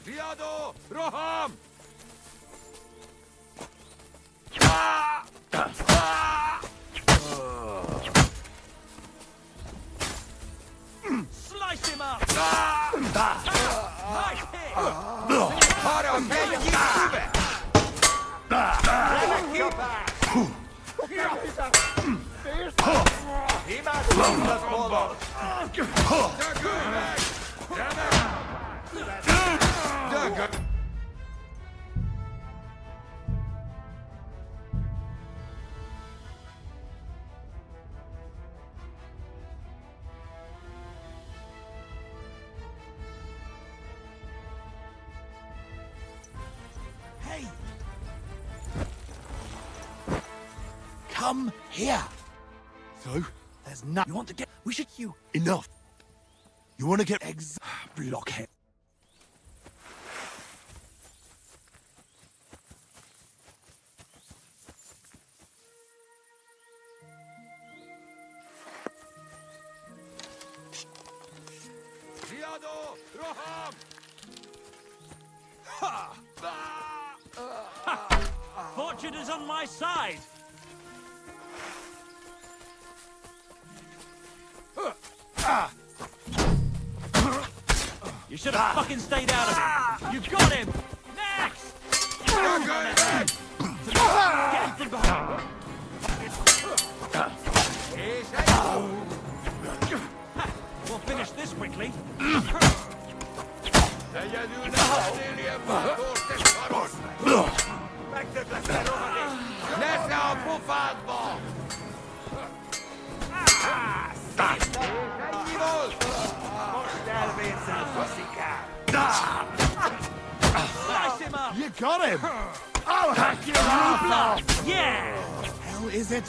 Riado! Roham! Slice him up! Nice hit! come here. So, There's no. You want to get? We should. You enough. You want to get eggs? Blockhead. Fortune is on my side. You should have fucking stayed out of it. You got him. Next. Get from behind. We'll finish this quickly. Slice him up. You got him! I'll hack your ass off! Yeah! Hell is it?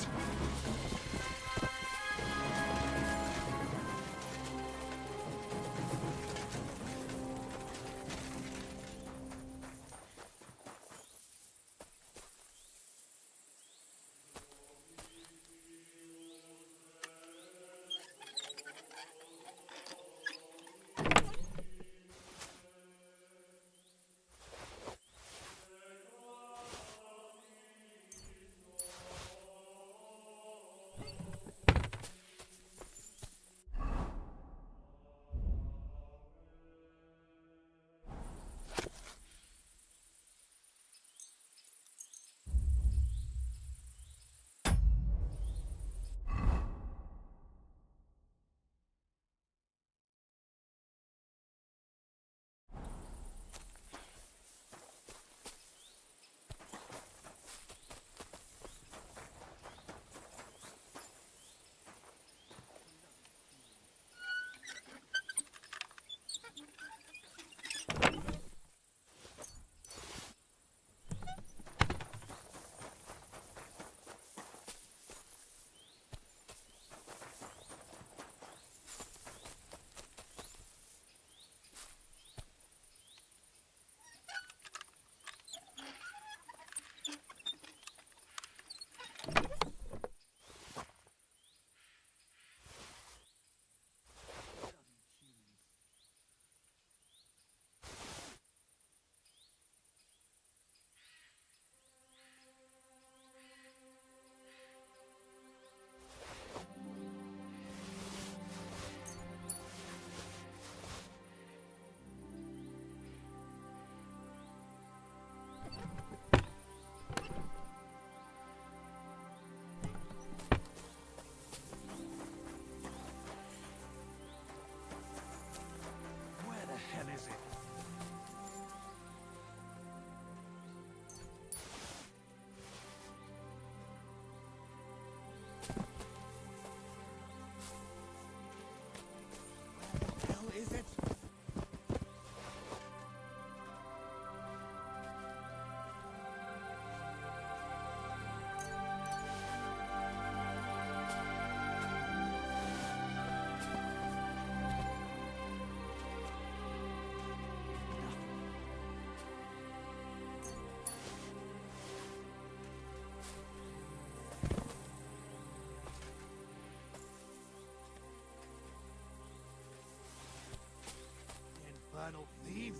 infernal thieves.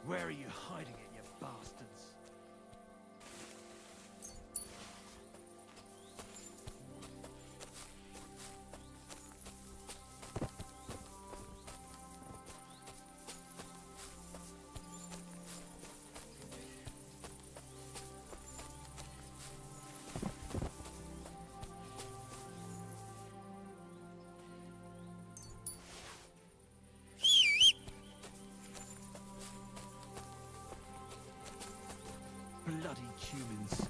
Where are you hiding it, you bastards? bloody humans.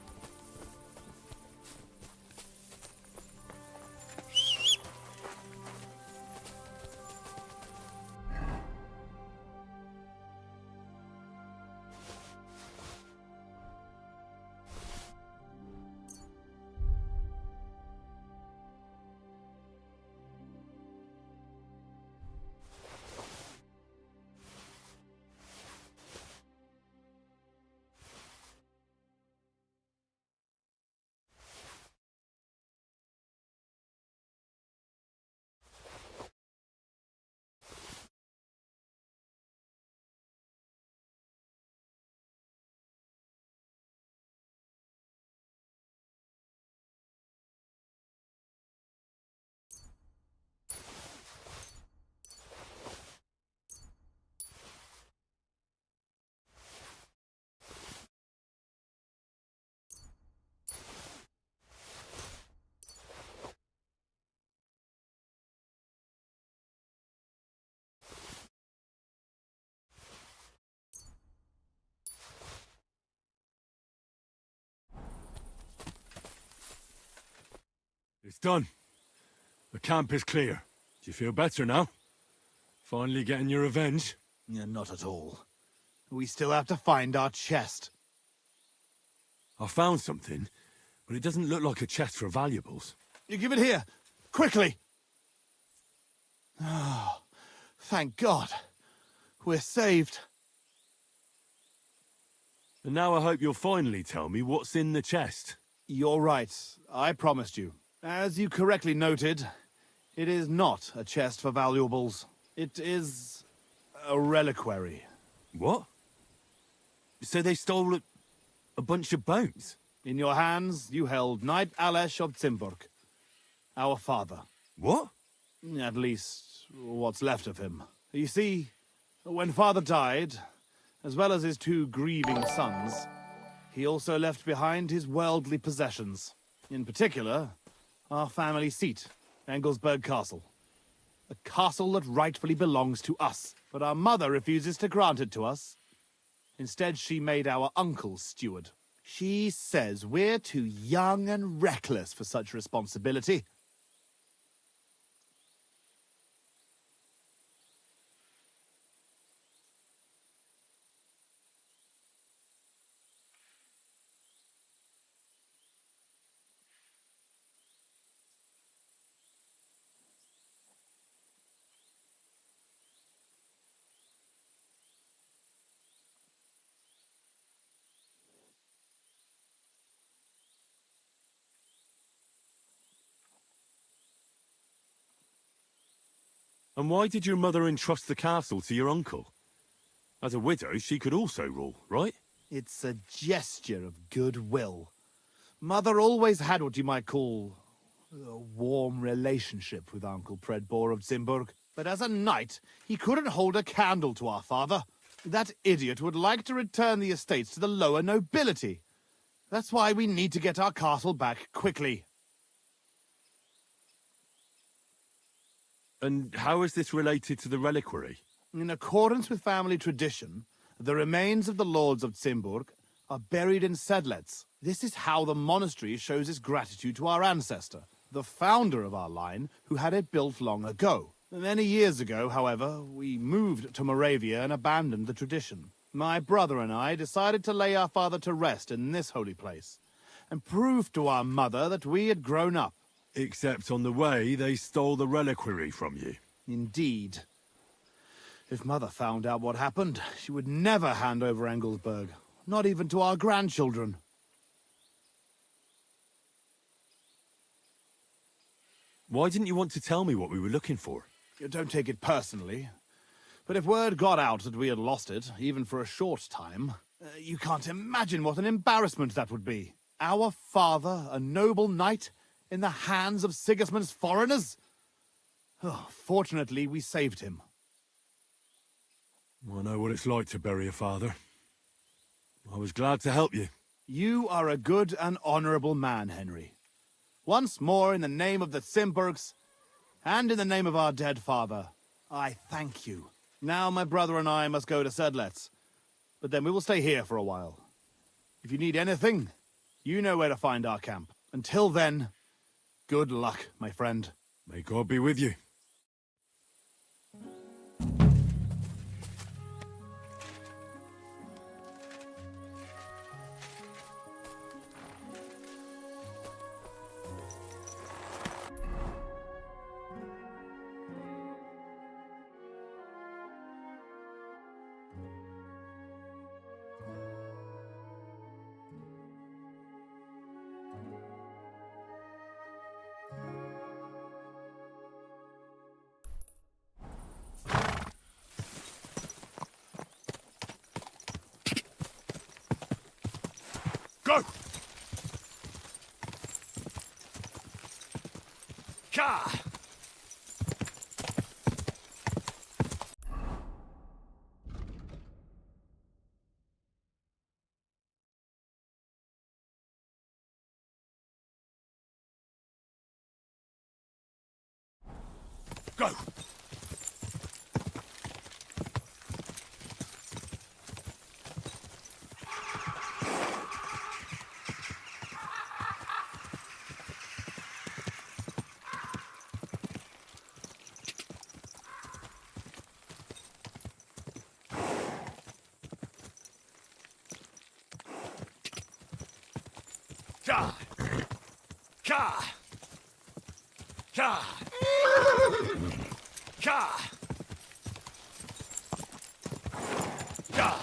It's done. The camp is clear. Do you feel better now? Finally getting your revenge? Yeah, not at all. We still have to find our chest. I found something, but it doesn't look like a chest for valuables. You give it here! Quickly! Oh, thank God. We're saved. And now I hope you'll finally tell me what's in the chest. You're right. I promised you. As you correctly noted, it is not a chest for valuables. It is a reliquary. What? So they stole a bunch of bones? In your hands, you held Knight Alesh of Zimburg, our father. What? At least, what's left of him. You see, when father died, as well as his two grieving sons, he also left behind his worldly possessions. In particular, our family seat, Anglesburg Castle. A castle that rightfully belongs to us, but our mother refuses to grant it to us. Instead, she made our uncle steward. She says we're too young and reckless for such responsibility. And why did your mother entrust the castle to your uncle? As a widow, she could also rule, right? It's a gesture of goodwill. Mother always had what you might call a warm relationship with Uncle Predbor of Zimburg. But as a knight, he couldn't hold a candle to our father. That idiot would like to return the estates to the lower nobility. That's why we need to get our castle back quickly. And how is this related to the reliquary? In accordance with family tradition, the remains of the lords of Zimburg are buried in Sedlets. This is how the monastery shows its gratitude to our ancestor, the founder of our line, who had it built long ago. Many years ago, however, we moved to Moravia and abandoned the tradition. My brother and I decided to lay our father to rest in this holy place, and prove to our mother that we had grown up. Except on the way, they stole the reliquary from you. Indeed. If Mother found out what happened, she would never hand over Anglesburg, not even to our grandchildren. Why didn't you want to tell me what we were looking for? You don't take it personally, but if word got out that we had lost it, even for a short time, you can't imagine what an embarrassment that would be. Our father, a noble knight, in the hands of Sigismund's foreigners? Oh, fortunately, we saved him. I know what it's like to bury a father. I was glad to help you. You are a good and honorable man, Henry. Once more, in the name of the Zimburgs, and in the name of our dead father, I thank you. Now my brother and I must go to Sedlets, but then we will stay here for a while. If you need anything, you know where to find our camp. Until then, good luck, my friend. May God be with you. Go! Ka! Go! Ka! Ka! Ka! Ka! Ka!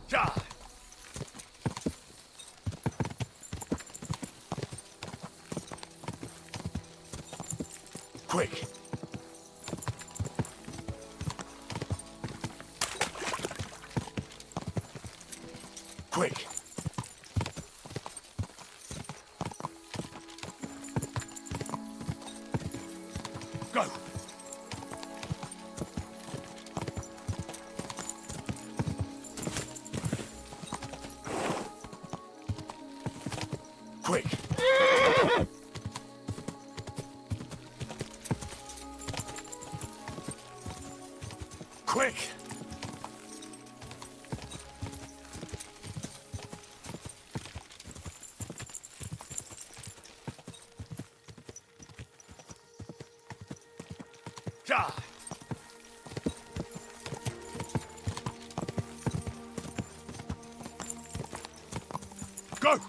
Ka! Quick! Quick! Go! Quick! Quick! Ka! Go!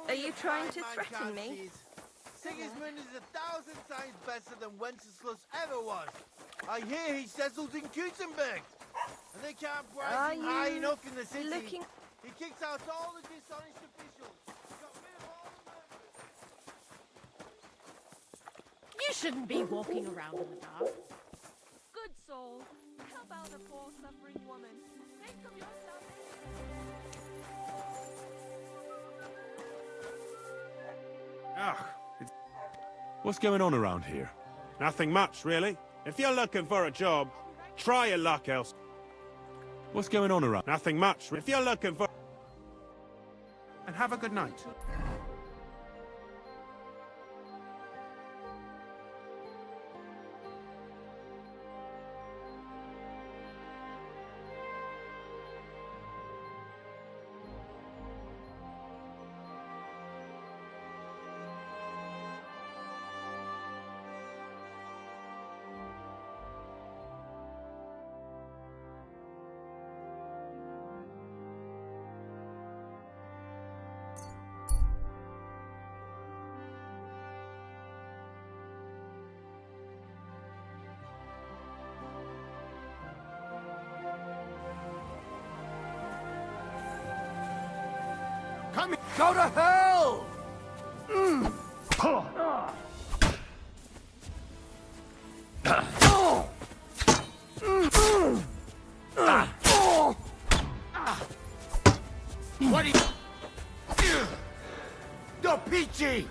Are you trying to threaten me? Sigismund is 1,000 times better than Wenceslas ever was. I hear he settled in Gutenberg. And they can't price him high enough in the city. Looking... He kicks out all the dishonest officials. He got rid of all the members. You shouldn't be walking around in the dark. Good soul. Help out a poor suffering woman. Think of yourself. What's going on around here? Nothing much, really. If you're looking for a job, try your luck else. What's going on around? Nothing much. If you're looking for... And have a good night. Come here! Go to hell! What are you... You're peachy!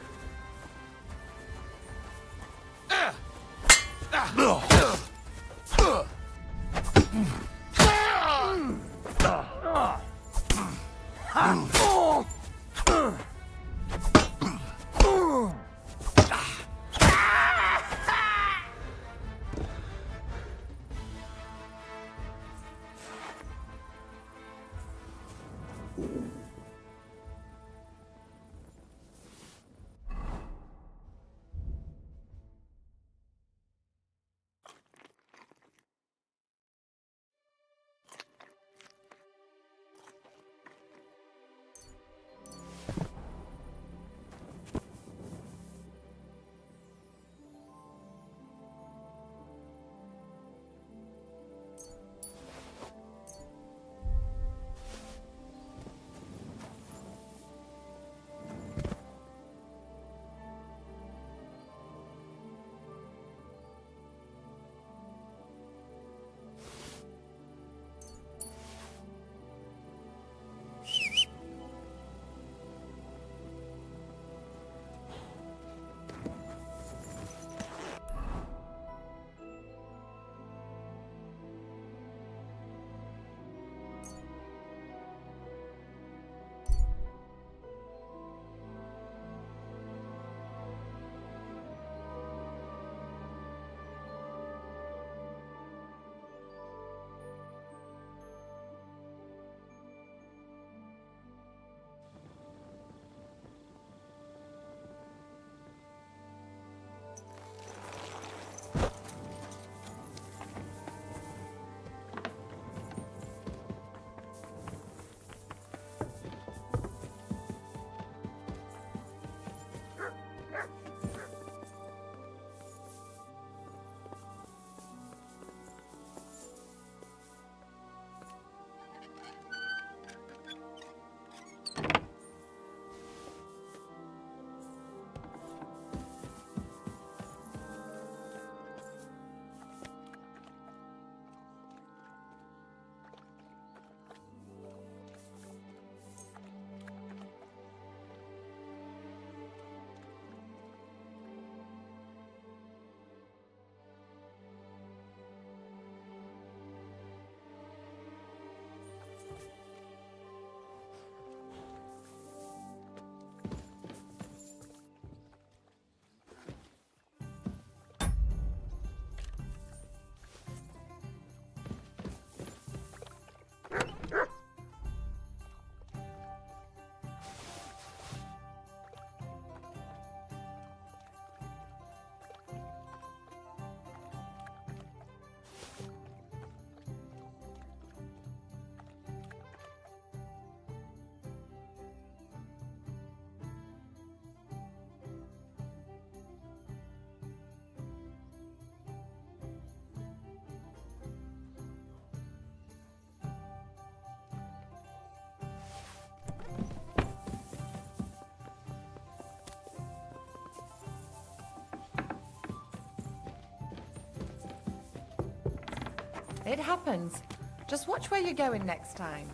It happens. Just watch where you're going next time.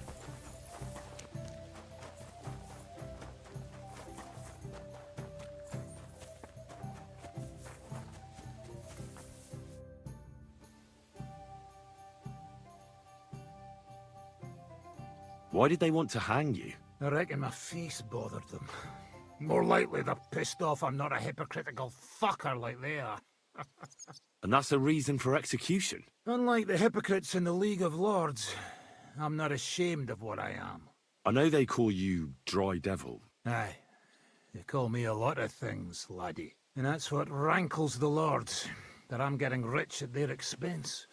Why did they want to hang you? I reckon my face bothered them. More likely they're pissed off I'm not a hypocritical fucker like they are. And that's a reason for execution? Unlike the hypocrites in the League of Lords, I'm not ashamed of what I am. I know they call you Dry Devil. Aye. They call me a lot of things, laddie. And that's what rankles the Lords, that I'm getting rich at their expense.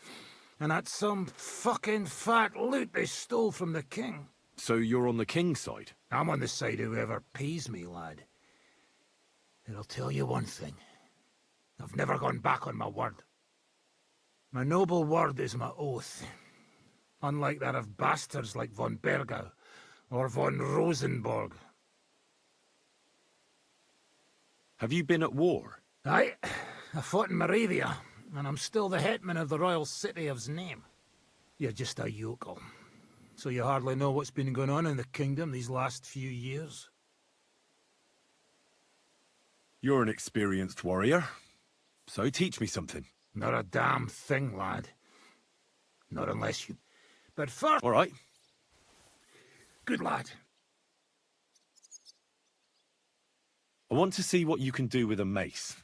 And that's some fucking fat loot they stole from the king. So you're on the king's side? I'm on the side of whoever pays me, lad. And I'll tell you one thing. I've never gone back on my word. My noble word is my oath. Unlike that of bastards like von Bergau or von Rosenborg. Have you been at war? Aye. I fought in Moravia, and I'm still the hetman of the royal city of Znaim. You're just a yokel. So you hardly know what's been going on in the kingdom these last few years? You're an experienced warrior. So teach me something. Not a damn thing, lad. Not unless you... But first... All right. Good lad. I want to see what you can do with a mace.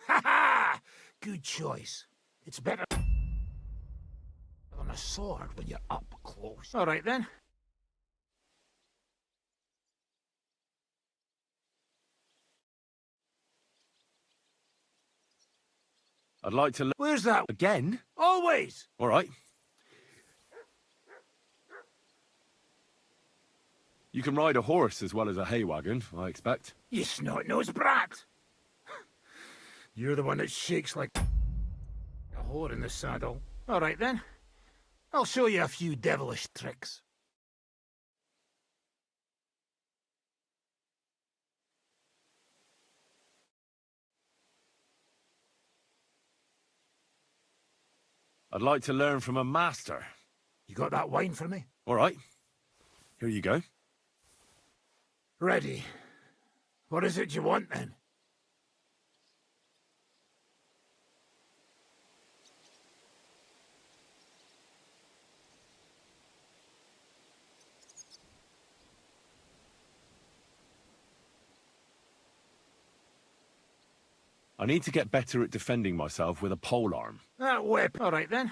Ha ha! Good choice. It's better than a sword when you're up close. All right, then. I'd like to... Where's that? Again? Always! All right. You can ride a horse as well as a hay wagon, I expect. You snot-nosed brat! You're the one that shakes like a whore in the saddle. All right, then. I'll show you a few devilish tricks. I'd like to learn from a master. You got that wine for me? All right. Here you go. Ready. What is it you want, then? I need to get better at defending myself with a polearm. That whip. All right, then.